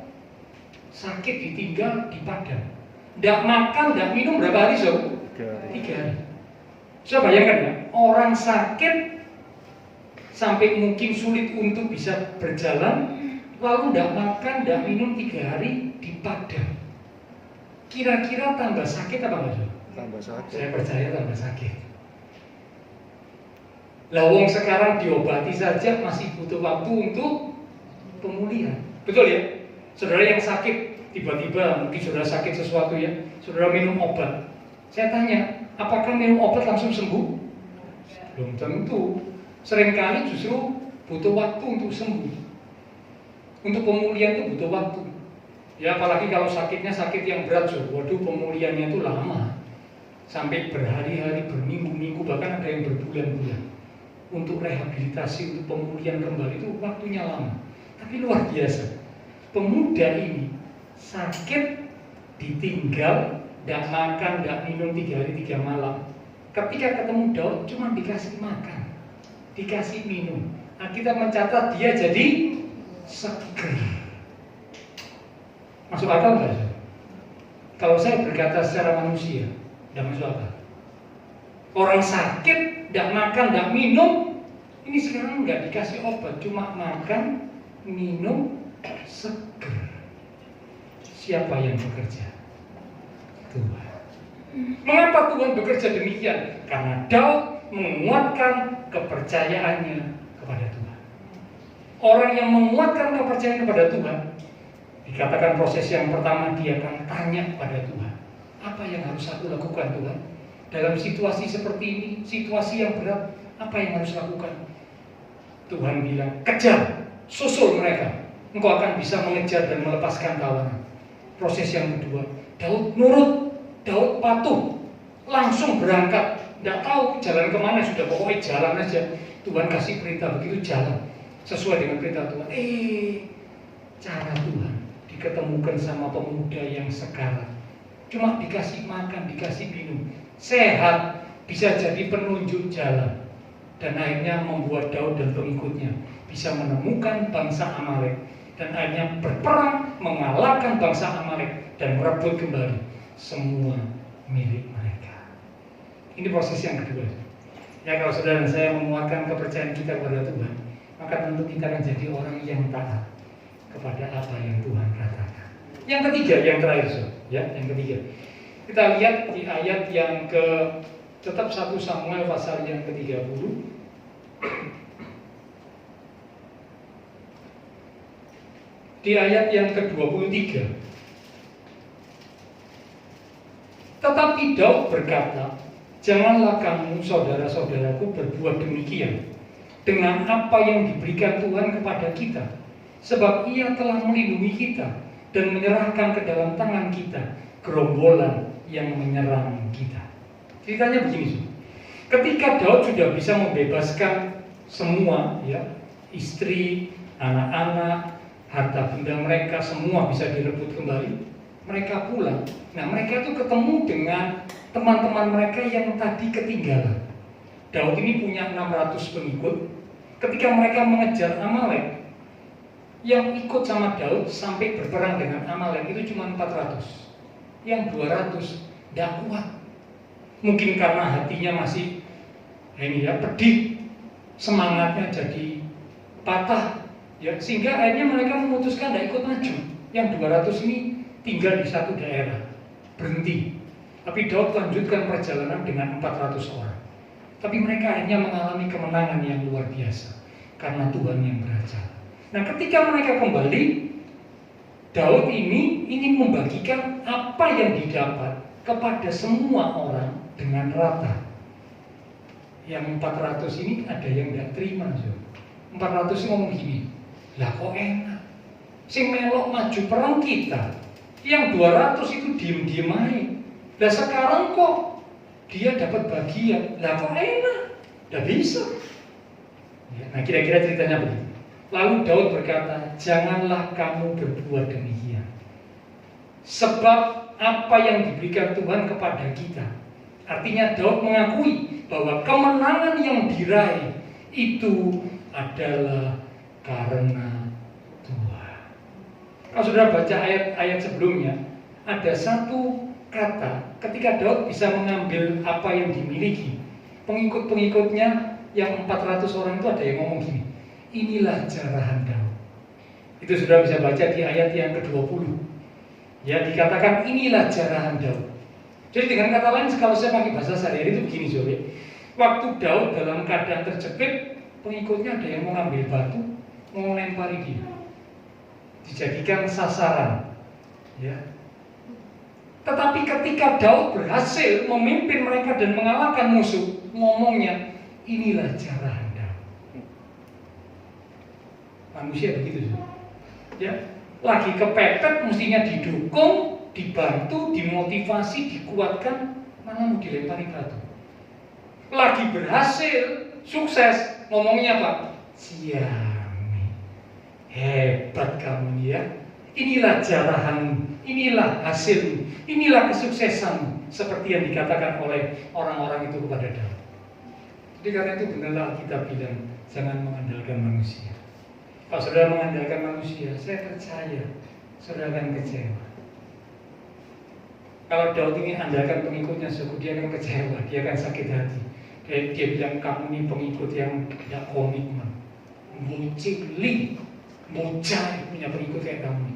Sakit ditinggal di padang. Nggak makan, nggak minum berapa hari 3 hari. Saya bayangkan ya, orang sakit sampai mungkin sulit untuk bisa berjalan, lalu nggak makan, nggak minum 3 hari di padang. Kira-kira tambah sakit apa enggak? Tambah sakit. Saya percaya tambah sakit. Lawang sekarang diobati saja masih butuh waktu untuk pemulihan. Betul ya? Saudara yang sakit, tiba-tiba mungkin saudara sakit sesuatu ya, saudara minum obat. Saya tanya, apakah minum obat langsung sembuh? Belum tentu. Seringkali justru butuh waktu untuk sembuh. Untuk pemulihan itu butuh waktu. Ya apalagi kalau sakitnya sakit yang berat, waduh pemulihannya itu lama. Sampai berhari-hari, berminggu-minggu, bahkan ada yang berbulan-bulan. Untuk rehabilitasi, untuk pemulihan kembali itu waktunya lama. Tapi luar biasa, pemuda ini sakit, ditinggal, tidak makan, tidak minum 3 hari 3 malam. Ketika ketemu Daud cuma dikasih makan, dikasih minum. Nah, kita mencatat dia jadi seger. Masuk akal nggak? Kalau saya berkata secara manusia, tidak masuk akal. Orang sakit, tidak makan, tidak minum, ini sekarang nggak dikasih obat, cuma makan, minum, seger. Siapa yang bekerja? Tuhan. Mengapa Tuhan bekerja demikian? Karena Daud menguatkan kepercayaannya kepada Tuhan. Orang yang menguatkan kepercayaan kepada Tuhan, dikatakan proses yang pertama dia akan tanya kepada Tuhan, apa yang harus aku lakukan Tuhan? Dalam situasi seperti ini, situasi yang berat, apa yang harus lakukan? Tuhan bilang, kejar, susul mereka. Engkau akan bisa mengejar dan melepaskan tawanan. Proses yang kedua, Daud nurut, Daud patuh, langsung berangkat. Tidak tahu jalan kemana, sudah pokoknya jalan aja. Tuhan kasih perintah begitu jalan, sesuai dengan perintah Tuhan. Cara Tuhan diketemukan sama pemuda yang sekarat, cuma dikasih makan, dikasih minum, sehat, bisa jadi penunjuk jalan, dan akhirnya membuat Daud dan pengikutnya bisa menemukan bangsa Amalek, dan akhirnya berperang mengalahkan bangsa Amalek dan merebut kembali semua milik mereka. Ini proses yang kedua. Ya, kalau saudara dan saya menguatkan kepercayaan kita kepada Tuhan, maka tentu kita akan jadi orang yang taat kepada apa yang Tuhan katakan. Yang ketiga, yang terakhir, ya, yang ketiga. Kita lihat di ayat yang tetap 1 Samuel pasal yang ke-30. Di ayat yang ke-23. Tetapi Daud berkata, janganlah kamu saudara-saudaraku berbuat demikian dengan apa yang diberikan Tuhan kepada kita, sebab Ia telah melindungi kita dan menyerahkan ke dalam tangan kita gerombolan yang menyerang kita. Ceritanya begini, ketika Daud sudah bisa membebaskan semua, ya, istri, anak-anak, harta benda mereka semua bisa direbut kembali, mereka pulang. Nah, mereka itu ketemu dengan teman-teman mereka yang tadi ketinggalan. Daud ini punya 600 pengikut. Ketika mereka mengejar Amalek, yang ikut sama Daud sampai berperang dengan Amalek itu cuma 400. Yang 200 tidak kuat. Mungkin karena hatinya masih pedih, semangatnya jadi patah, ya, sehingga akhirnya mereka memutuskan tidak ikut maju. Yang 200 ini tinggal di satu daerah, berhenti. Tapi Daud lanjutkan perjalanan dengan 400 orang. Tapi mereka akhirnya mengalami kemenangan yang luar biasa karena Tuhan yang beracara. Nah, ketika mereka kembali, Daud ini ingin membagikan apa yang didapat kepada semua orang dengan rata. Yang 400 ini ada yang tidak terima. 400 ngomong gini, lah kok enak, sing melok maju perang kita, yang 200 itu diem-diem aja. Lah sekarang kok dia dapat bagian, lah kok enak, tidak bisa. Ya, nah kira-kira ceritanya begini. Lalu Daud berkata, janganlah kamu berbuat demikian, sebab apa yang diberikan Tuhan kepada kita. Artinya Daud mengakui bahwa kemenangan yang diraih itu adalah karena Tuhan. Kalau saudara baca ayat-ayat sebelumnya, ada satu kata ketika Daud bisa mengambil apa yang dimiliki. Pengikut-pengikutnya yang 400 orang itu ada yang ngomong gini, inilah jarahan Daud. Itu sudah bisa baca di ayat yang ke-20. Ya, dikatakan inilah jarahan Daud. Jadi dengan kata lain, kalau saya pakai bahasa sehari-hari itu begini, Zoe. Waktu Daud dalam keadaan terjepit, pengikutnya ada yang mau ngambil batu, mau lempari dia, dijadikan sasaran. Ya. Tetapi ketika Daud berhasil memimpin mereka dan mengalahkan musuh, ngomongnya, inilah jarahan Daud. Manusia begitu, Zoe. Ya. Lagi kepepet, mestinya didukung, dibantu, dimotivasi, dikuatkan, mana mau dilempari batu. Lagi berhasil, sukses, ngomongnya apa? Siami, hebat kamu ya. Inilah jarahan, inilah hasil, inilah kesuksesan, seperti yang dikatakan oleh orang-orang itu kepada Daud. Jadi karena itu benarlah kita bilang, jangan mengandalkan manusia. Kalau saudara mengandalkan manusia, saya percaya saudara akan kecewa. Kalau Daud ini andalkan pengikutnya, dia akan kecewa, dia akan sakit hati. Dia bilang, kamu ini pengikut yang tidak komitmen, mucikli, mucai, punya pengikut kayak kamu.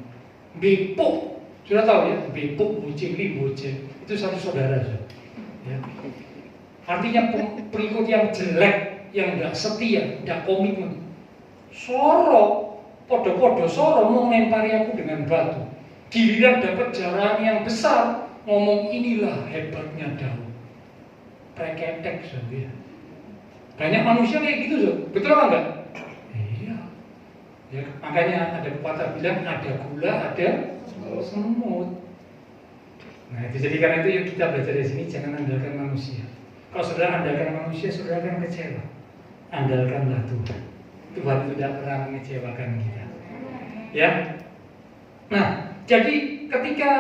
Bepuk, sudah tahu ya, bepuk, mucikli, mucai, itu satu saudara. Ya. Artinya pengikut yang jelek, yang tidak setia, tidak komitmen. Soro, podo-podo soro mau melempari aku dengan batu. Giliran dapat jarahan yang besar, ngomong inilah hebatnya Daud. Preketek, ya. Banyak manusia kayak gitu, so. Betul apa enggak? Iya. Ya, makanya ada pepatah bilang ada gula, ada semut. Nah, itu jadi karena itu yang kita belajar di sini, jangan andalkan manusia. Kalau saudara andalkan manusia, saudara akan kecewa. Andalkanlah Tuhan. Tuhan tidak pernah mengecewakan kita. Ya. Nah, jadi ketika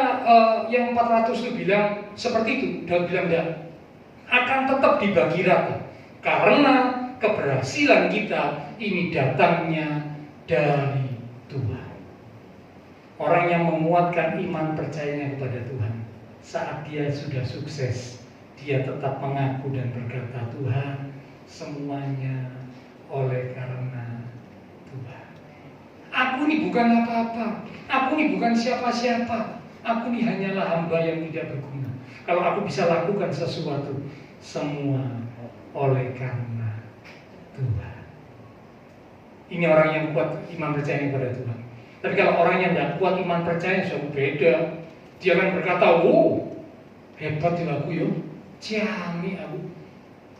yang 400 itu bilang seperti itu, Daud bilang enggak, akan tetap dibagi rata. Karena keberhasilan kita ini datangnya dari Tuhan. Orang yang menguatkan iman percayanya kepada Tuhan, saat dia sudah sukses, dia tetap mengaku dan berkata, Tuhan, semuanya oleh karena Tuhan. Aku ini bukan apa-apa, aku ini bukan siapa-siapa, aku ini hanyalah hamba yang tidak berguna. Kalau aku bisa lakukan sesuatu, semua oleh karena Tuhan. Ini orang yang kuat iman percaya kepada Tuhan. Tapi kalau orang yang tidak kuat iman percaya, suatu beda. Dia akan berkata, wow, hebat ya aku yo, ciami aku.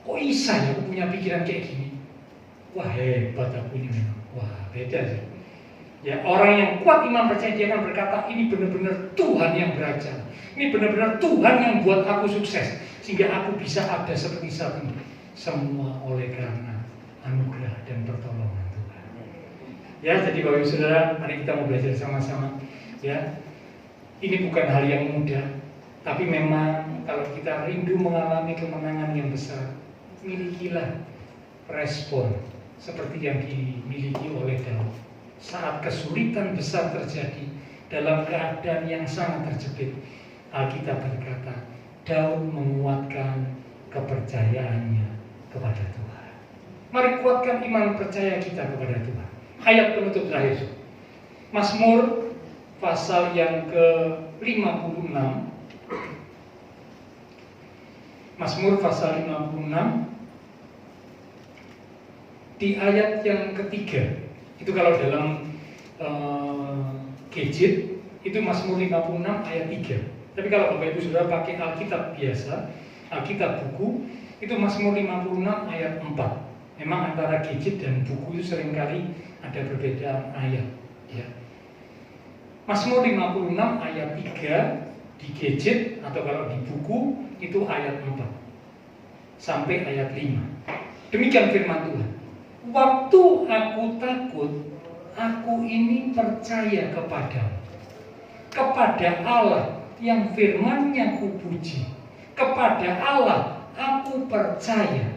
Kok bisa ya aku punya pikiran kayak gini? Wah hebat aku ini memang. Wah beda sih. Ya, orang yang kuat iman percaya dia akan berkata, ini benar-benar Tuhan yang beracara. Ini benar-benar Tuhan yang buat aku sukses, sehingga aku bisa ada seperti saat ini. Semua oleh karena anugerah dan pertolongan Tuhan. Ya, jadi Bapak Ibu Saudara, mari kita mau belajar sama-sama. Ya, ini bukan hal yang mudah, tapi memang kalau kita rindu mengalami kemenangan yang besar, milikilah respon seperti yang dimiliki oleh Daud. Saat kesulitan besar terjadi dalam keadaan yang sangat terjepit, Alkitab berkata, Daud menguatkan kepercayaannya kepada Tuhan. Mari kuatkan iman percaya kita kepada Tuhan. Ayat penutup terakhir, Mazmur pasal yang ke-56. Mazmur pasal 56 di ayat yang ketiga. Itu kalau dalam gadget itu Mazmur 56 ayat 3. Tapi kalau Bapak Ibu Saudara pakai Alkitab biasa, Alkitab buku, itu Mazmur 56 ayat 4. Memang antara gadget dan buku itu seringkali ada perbedaan ayat, ya. Mazmur 56 ayat 3 di gadget atau kalau di buku itu ayat 4 sampai ayat 5. Demikian firman Tuhan. Waktu aku takut, aku ini percaya kepada Allah yang firman-Nya kupuji, kepada Allah aku percaya,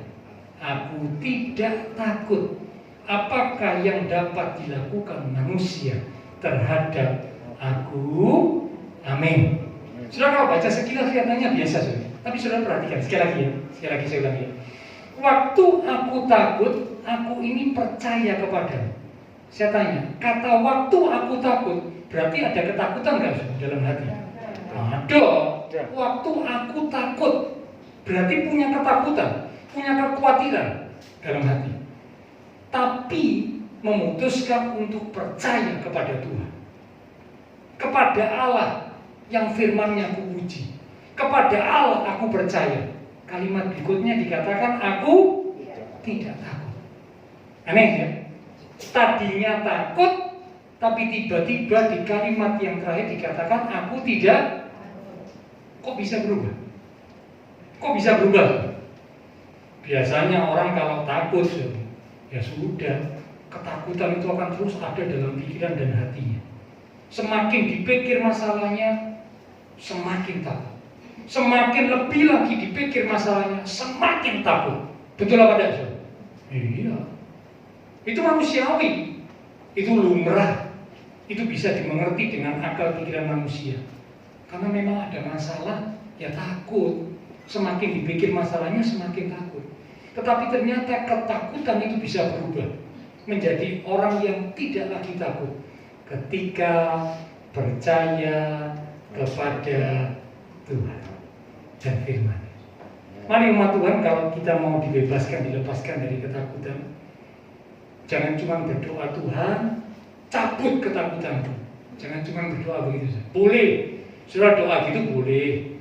aku tidak takut apakah yang dapat dilakukan manusia terhadap aku. Amin. Saudara kalau baca sekilas kelihatannya biasa, saudara. Tapi saudara perhatikan sekali lagi saya ulangi ya. Waktu aku takut, aku ini percaya kepadamu. Saya tanya, kata waktu aku takut berarti ada ketakutan nggak dalam hati? Ada. Waktu aku takut berarti punya ketakutan, punya kekhawatiran dalam hati. Tapi memutuskan untuk percaya kepada Tuhan, kepada Allah yang firman-Nya kupuji, kepada Allah aku percaya. Kalimat berikutnya dikatakan aku tidak takut. Aneh ya? Tadinya takut, tapi tiba-tiba di kalimat yang terakhir dikatakan aku tidak. Kok bisa berubah? Kok bisa berubah? Biasanya orang kalau takut, ya sudah, ketakutan itu akan terus ada dalam pikiran dan hatinya. Semakin dipikir masalahnya, semakin takut. Semakin lebih lagi dipikir masalahnya, semakin takut. Betul apa tidak? Iya. Itu manusiawi. Itu lumrah. Itu bisa dimengerti dengan akal pikiran manusia. Karena memang ada masalah, ya takut. Semakin dipikir masalahnya, semakin takut. Tetapi ternyata ketakutan itu bisa berubah menjadi orang yang tidak lagi takut ketika percaya kepada Tuhan dan firman. Mari umat Tuhan, kalau kita mau dibebaskan, dilepaskan dari ketakutan, jangan cuma berdoa Tuhan, cabut ketakutanku. Jangan cuma berdoa begitu saja. Boleh, saudara doa gitu boleh,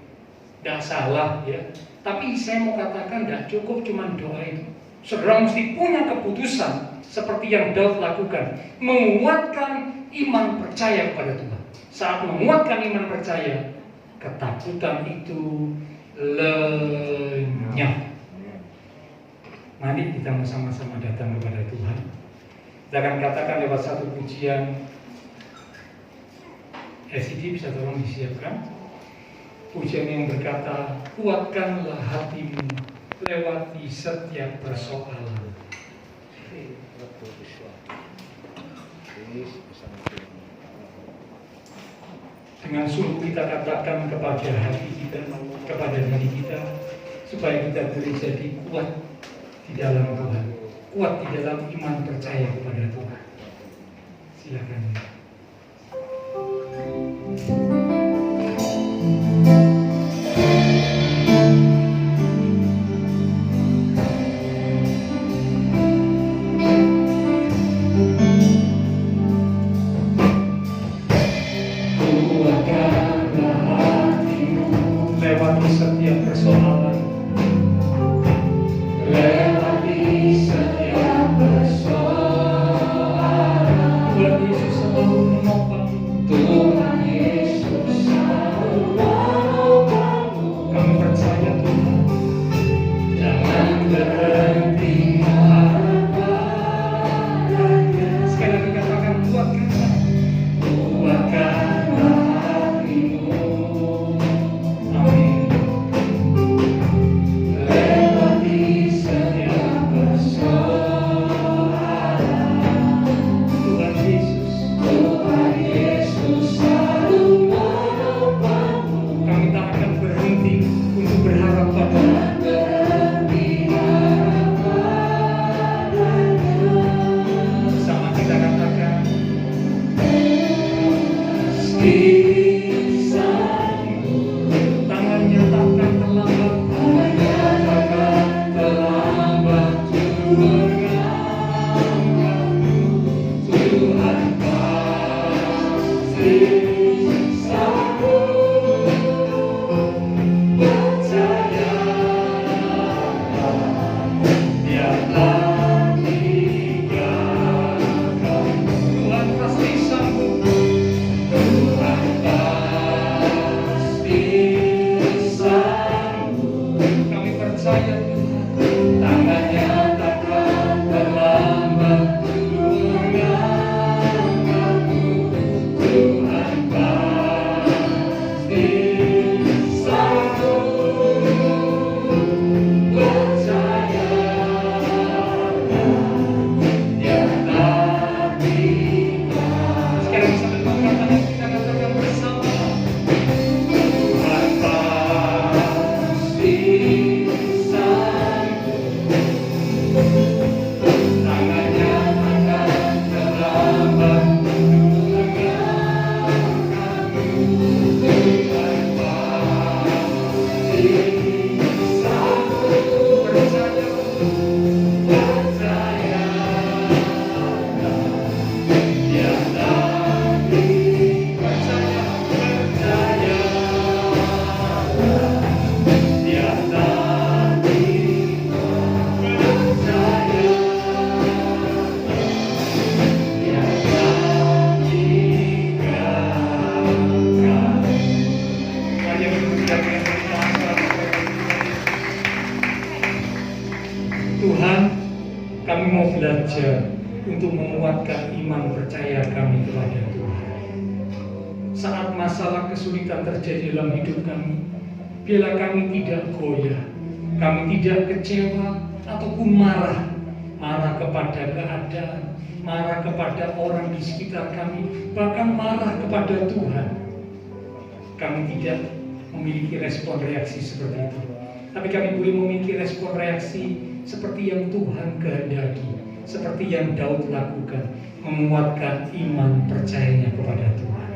tidak salah ya. Tapi saya mau katakan tidak cukup cuma doa itu. Saudara mesti punya keputusan seperti yang Daud lakukan, menguatkan iman percaya kepada Tuhan. Saat menguatkan iman percaya, ketakutan itu lenyap. Mari kita sama-sama datang kepada Tuhan. Kita akan katakan lewat satu pujian. SCD bisa tolong disiapkan. Pujian yang berkata, kuatkanlah hatimu lewati setiap persoalan. Dengan sungguh kita katakan kepada hati kita, kepada diri kita, supaya kita boleh jadi kuat di dalam Tuhan, kuat di dalam iman percaya kepada Tuhan. Silakan. Lewati setiap persoalan, lewati setiap persoalan, Tuhan Yesus selalu Tangannya takkan terlambat, Tuhan pasti sanggup. Percaya Dia tak tinggalkan. Tuhan pasti sanggup. Tuhan pasti sanggup. Kami percaya Tuhan, tangannya takkan terlambat untuk mengangkatmu. Tuhan pasti sanggup. Percaya Dia tak tinggalkan. Sekarang sambil mengatakan, kita katakan bersama, Tuhan pasti sanggup. Tangannya takkan terlambat untuk mengangkatmu. Tuhan pasti sanggup. Percaya, percaya Dia tak percaya, percaya Dia tak percaya Dia tak tinggalkan. Mari kita berdoa. Tuhan, kami mau belajar untuk menguatkan iman percaya kami kepada Tuhan. Saat masalah kesulitan terjadi dalam hidup kami, biarlah kami tidak goyah, kami tidak kecewa ataupun marah kepada keadaan, marah kepada orang di sekitar kami, bahkan marah kepada Tuhan. Kami tidak memiliki respon reaksi seperti itu, tapi kami boleh memiliki respon reaksi seperti yang Tuhan kehendaki, seperti yang Daud lakukan, menguatkan iman percayanya kepada Tuhan.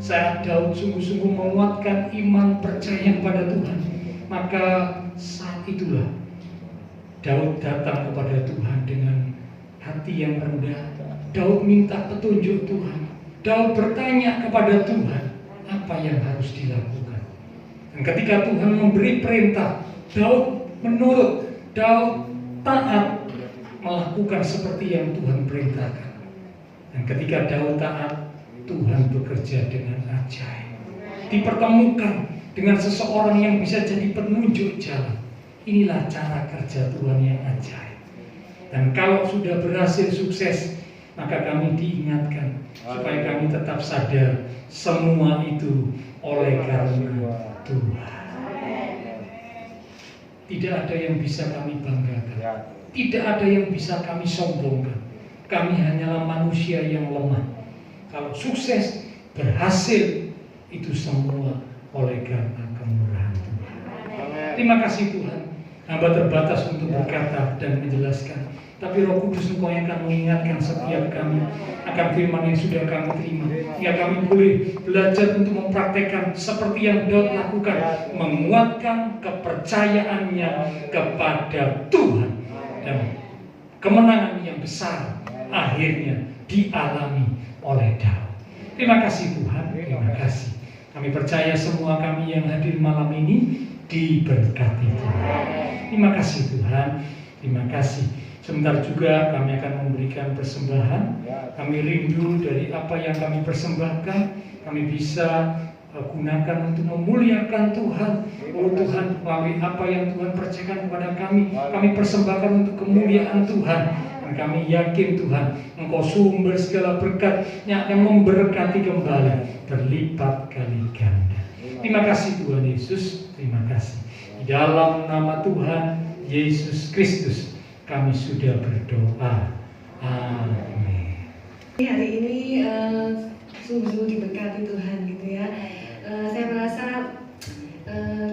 Saat Daud sungguh-sungguh menguatkan iman percayanya kepada Tuhan, maka saat itulah Daud datang kepada Tuhan dengan hati yang rendah. Daud minta petunjuk Tuhan. Daud bertanya kepada Tuhan apa yang harus dilakukan. Dan ketika Tuhan memberi perintah, Daud menurut, Daud taat melakukan seperti yang Tuhan perintahkan. Dan ketika Daud taat, Tuhan bekerja dengan ajaib. Dipertemukan dengan seseorang yang bisa jadi penunjuk jalan. Inilah cara kerja Tuhan yang ajaib. Dan kalau sudah berhasil sukses, maka kami diingatkan supaya kami tetap sadar semua itu oleh karena Tuhan. Tidak ada yang bisa kami banggakan, tidak ada yang bisa kami sombongkan. Kami hanyalah manusia yang lemah. Kalau sukses, berhasil, itu semua oleh karena kemurahan Tuhan. Terima kasih Tuhan. Hamba terbatas untuk berkata dan menjelaskan, tapi Roh Kudus Engkau yang akan mengingatkan setiap kami akan firman yang sudah kami terima. Ya, kami boleh belajar untuk mempraktekkan seperti yang Daud lakukan, menguatkan kepercayaannya kepada Tuhan, dan kemenangan yang besar akhirnya dialami oleh Daud. Terima kasih Tuhan, terima kasih. Kami percaya semua kami yang hadir malam ini diberkati Tuhan. Terima kasih Tuhan, terima kasih. Sebentar juga kami akan memberikan persembahan. Kami rindu dari apa yang kami persembahkan, kami bisa gunakan untuk memuliakan Tuhan. Oh Tuhan, melalui apa yang Tuhan percayakan kepada kami persembahkan untuk kemuliaan Tuhan. Dan kami yakin Tuhan, Engkau sumber segala berkat yang akan memberkati kembali berlipat kali ganda. Terima kasih Tuhan Yesus, terima kasih. Di dalam nama Tuhan Yesus Kristus kami sudah berdoa. Amin. Hari ini sungguh-sungguh diberkati Tuhan gitu ya. Saya merasa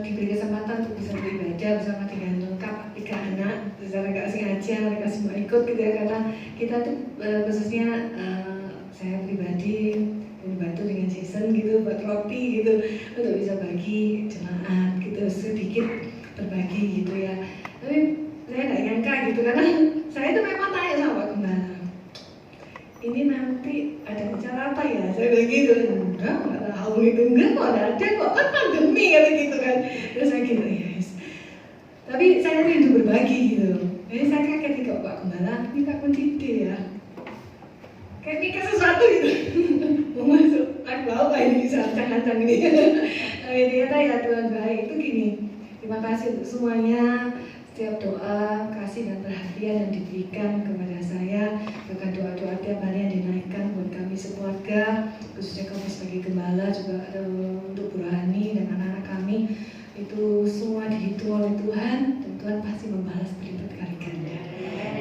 diberi kesempatan untuk bisa beribadah bersama dengan lengkap 3 anak secara gak sengaja mereka semua ikut gitu ya, karena kita tuh khususnya saya pribadi membantu dengan season gitu, buat roti gitu, untuk bisa bagi jemaat gitu, sedikit berbagi gitu ya. Tapi saya nggak nyangka gitu, karena saya tuh memang tanya sama Pak Gembala, ini nanti ada acara apa ya? Saya bilang gitu, enggak tahu gitu, enggak kok ada kok, kan pandemi kata gitu kan. Terus saya gitu, yes. Tapi saya rindu berbagi gitu. Jadi saya kaget kok Pak Gembala, ini Kak Kontide ya. Kayak mikir sesuatu gitu. Mau masuk, apa ini bisa ancang-ancang ini. Tapi ternyata ya Tuhan baik, itu gini. Terima kasih untuk semuanya. Setiap doa, kasih dan perhatian yang diberikan kepada saya, bahkan doa-doa tiap hari yang dinaikkan buat kami sekeluarga, khususnya kami sebagai gembala juga untuk Bu Rohani dan anak-anak kami, itu semua dihitung oleh Tuhan, dan Tuhan pasti membalas berlipat kali ganda.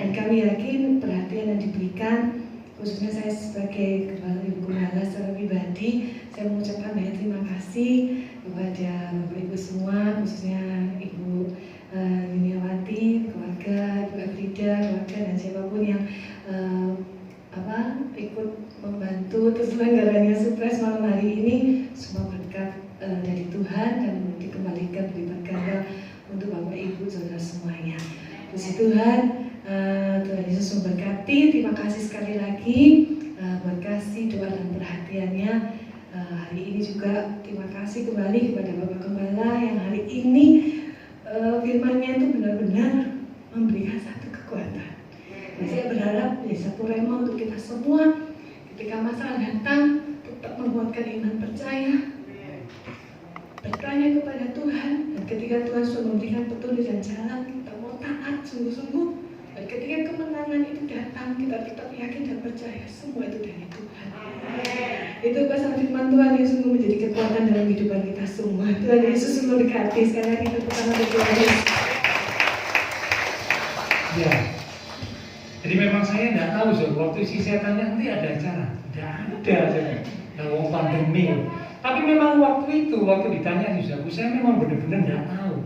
Dan kami yakin perhatian yang diberikan, khususnya saya sebagai gembala secara pribadi, saya mengucapkan banyak terima kasih kepada Bapak Ibu semua, khususnya Ibu Yuniawati, keluarga, Ibu Frida, keluarga dan siapapun yang ikut membantu terselenggaranya surprise malam hari ini. Semua berkat dari Tuhan dan dikembalikan berlipat ganda untuk Bapak Ibu saudara semuanya. Puji Tuhan, Tuhan Yesus memberkati. Terima kasih sekali lagi buat kasih doa dan perhatiannya. Hari ini juga terima kasih kembali kepada Bapak Gembala yang hari ini firman-Nya itu benar-benar memberikan satu kekuatan. Dan saya berharap menjadi satu rema untuk kita semua ketika masalah datang, tetap menguatkan iman percaya, bertanya kepada Tuhan, dan ketika Tuhan sudah memberikan petunjuk dan jalan, kita mau taat sungguh-sungguh. Dan ketika kemenangan itu datang, kita tetap yakin dan percaya semua itu dari Tuhan. Itu pasal firman Tuhan yang sungguh menjadi kekuatan dalam kehidupan kita semua. Tuhan Yesus memberkati. Sekali lagi tepuk tangan untuk Tuhan Yesus. Ya, jadi memang saya tidak tahu waktu saya tanya nanti ada acara, tidak ada, dalam pandemi. Tapi memang waktu itu, waktu ditanya saya memang benar-benar tidak tahu.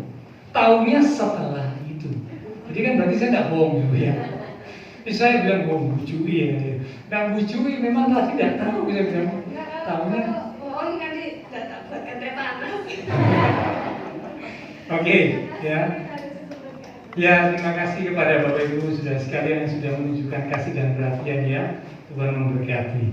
Tahunya setelah itu. Jadi kan berarti saya tidak bohong juga ya. Jadi saya bilang bohong, bujui ya. Nah bujui memang tadi tidak tahu, saya bilang tahunya. Bohong nanti tidak dapat kata panas. Oke, ya. Ya, terima kasih kepada Bapak Ibu sudah sekalian yang sudah menunjukkan kasih dan perhatian ya. Tuhan memberkati.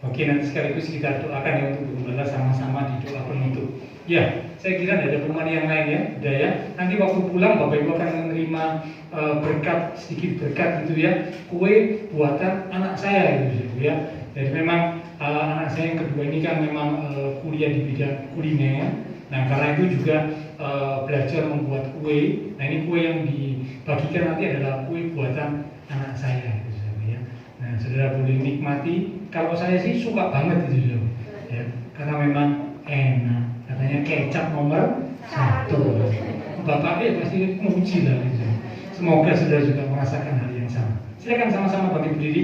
Oke, nanti sekaligus kita doakan ya untuk gembala sama-sama di doa penutup. Ya, saya kira ada teman yang lain ya, udah ya. Nanti waktu pulang Bapak Ibu akan menerima berkat, sedikit berkat gitu ya. Kue buatan anak saya gitu ya. Jadi memang anak saya yang kedua ini kan memang kuliah di bidang kuliner. Nah, karena itu juga belajar membuat kue. Nah, ini kue yang dibagikan nanti adalah kue buatan anak saya gitu ya. Nah, saudara boleh nikmati. Kalau saya sih suka banget itu ya, karena memang enak. Katanya kecap nomor 1. Bapaknya pasti memuji lah gitu. Semoga saudara juga merasakan hal yang sama. Silakan sama-sama bagi berdiri.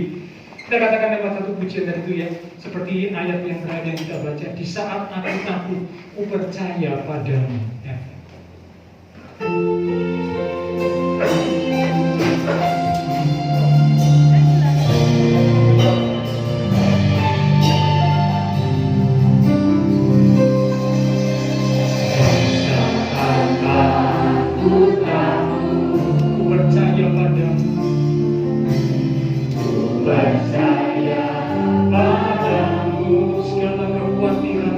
Kita katakan lewat satu pujian tadi itu ya, seperti ayat yang terakhir yang kita baca, di saat aku takut, ku percaya padamu. Ya. Segala kekhawatiran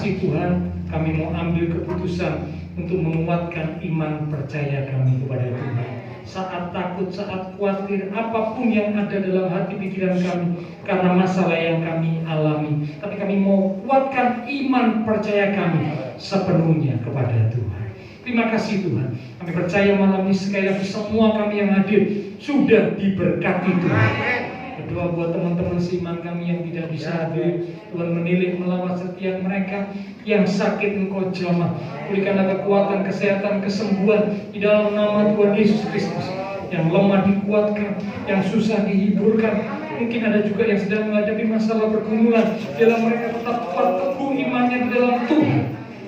kasih Tuhan, kami mau ambil keputusan untuk menguatkan iman percaya kami kepada Tuhan. Saat takut, saat khawatir, apapun yang ada dalam hati pikiran kami karena masalah yang kami alami, tapi kami mau kuatkan iman percaya kami sepenuhnya kepada Tuhan. Terima kasih Tuhan. Kami percaya malam ini sekali lagi semua kami yang hadir sudah diberkati Tuhan. Berdoa buat teman-teman seiman kami yang tidak bisa hadir, Tuhan menilik melawat setiap mereka yang sakit, Engkau jamah. Berikanlah kekuatan, kesehatan, kesembuhan di dalam nama Tuhan Yesus Kristus. Yang lemah dikuatkan, yang susah dihiburkan. Mungkin ada juga yang sedang menghadapi masalah pergumulan, dalam mereka tetap kuat teguh imannya di dalam Tuhan.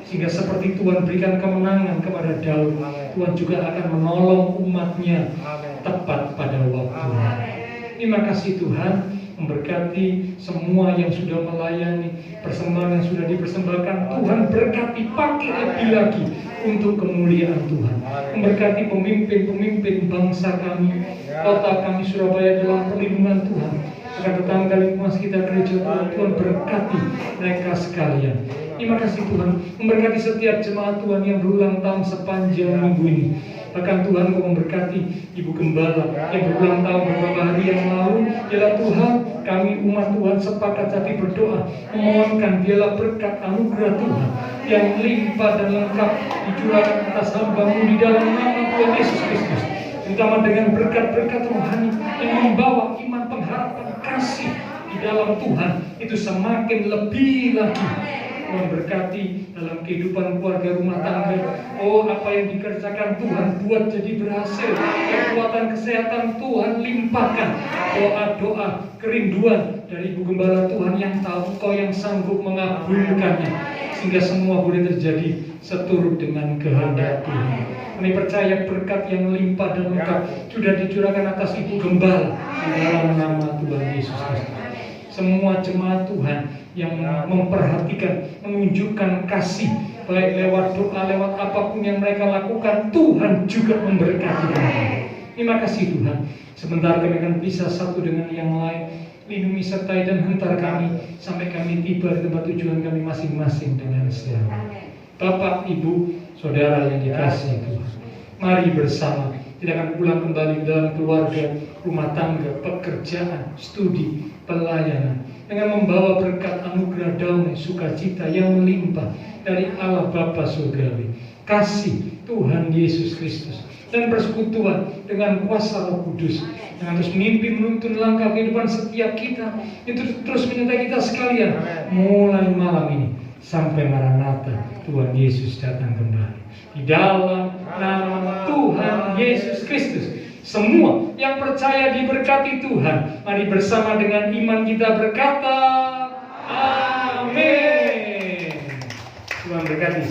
Sehingga seperti Tuhan berikan kemenangan kepada Daud, Tuhan juga akan menolong umatnya tepat pada waktunya. Terima kasih Tuhan, memberkati semua yang sudah melayani, persembahan yang sudah dipersembahkan. Tuhan berkati, pakai lebih lagi untuk kemuliaan Tuhan. Memberkati pemimpin-pemimpin bangsa kami, kota kami Surabaya dalam perlindungan Tuhan. Akan tetangga lingkungan sekitar gereja Tuhan, Tuhan berkati mereka sekalian. Terima kasih Tuhan, memberkati setiap jemaat Tuhan yang berulang tahun sepanjang minggu ini. Bahkan Tuhan Kau memberkati Ibu Gembala yang berulang tahun beberapa hari yang lalu. Biarlah Tuhan, kami umat Tuhan sepakat tadi berdoa, memohonkan biarlah berkat anugerah Tuhan yang limpah dan lengkap dicurahkan atas hamba-Mu di dalam nama Tuhan Yesus Kristus. Terutama dengan berkat-berkat rohani yang membawa iman, pengharapan, kasih di dalam Tuhan itu semakin lebih lagi. Tuhan berkati dalam kehidupan keluarga rumah tangga. Oh, apa yang dikerjakan Tuhan buat jadi berhasil. Kekuatan kesehatan Tuhan limpahkan. Doa-doa kerinduan dari Ibu Gembala Tuhan yang tahu Kau yang sanggup mengabulkannya, sehingga semua boleh terjadi seturut dengan kehendak Tuhan. Kami percaya berkat yang limpah dan lengkap sudah dicurahkan atas Ibu Gembala di dalam nama Tuhan Yesus Kristus. Semua jemaat Tuhan yang memperhatikan, menunjukkan kasih, baik lewat doa, lewat apapun yang mereka lakukan, Tuhan juga memberkati mereka. Terima kasih Tuhan. Sebentar kami akan bisa satu dengan yang lain. Lindungi, sertai dan hantar kami sampai kami tiba di tempat tujuan kami masing-masing dengan selamat. Bapak, Ibu, Saudara yang dikasihi Tuhan, mari bersama kita akan pulang kembali dalam keluarga, rumah tangga, pekerjaan, studi, pelayanan dengan membawa berkat anugerah damai sukacita yang melimpah dari Allah Bapa Surgawi, kasih Tuhan Yesus Kristus, dan persekutuan dengan kuasa Roh Kudus yang terus memimpin menuntun langkah kehidupan setiap kita, itu terus menyertai kita sekalian mulai malam ini sampai Maranatha Tuhan Yesus datang kembali. Di dalam nama Tuhan Yesus Kristus, semua yang percaya diberkati Tuhan. Mari bersama dengan iman kita berkata, Amin. Tuhan berkati.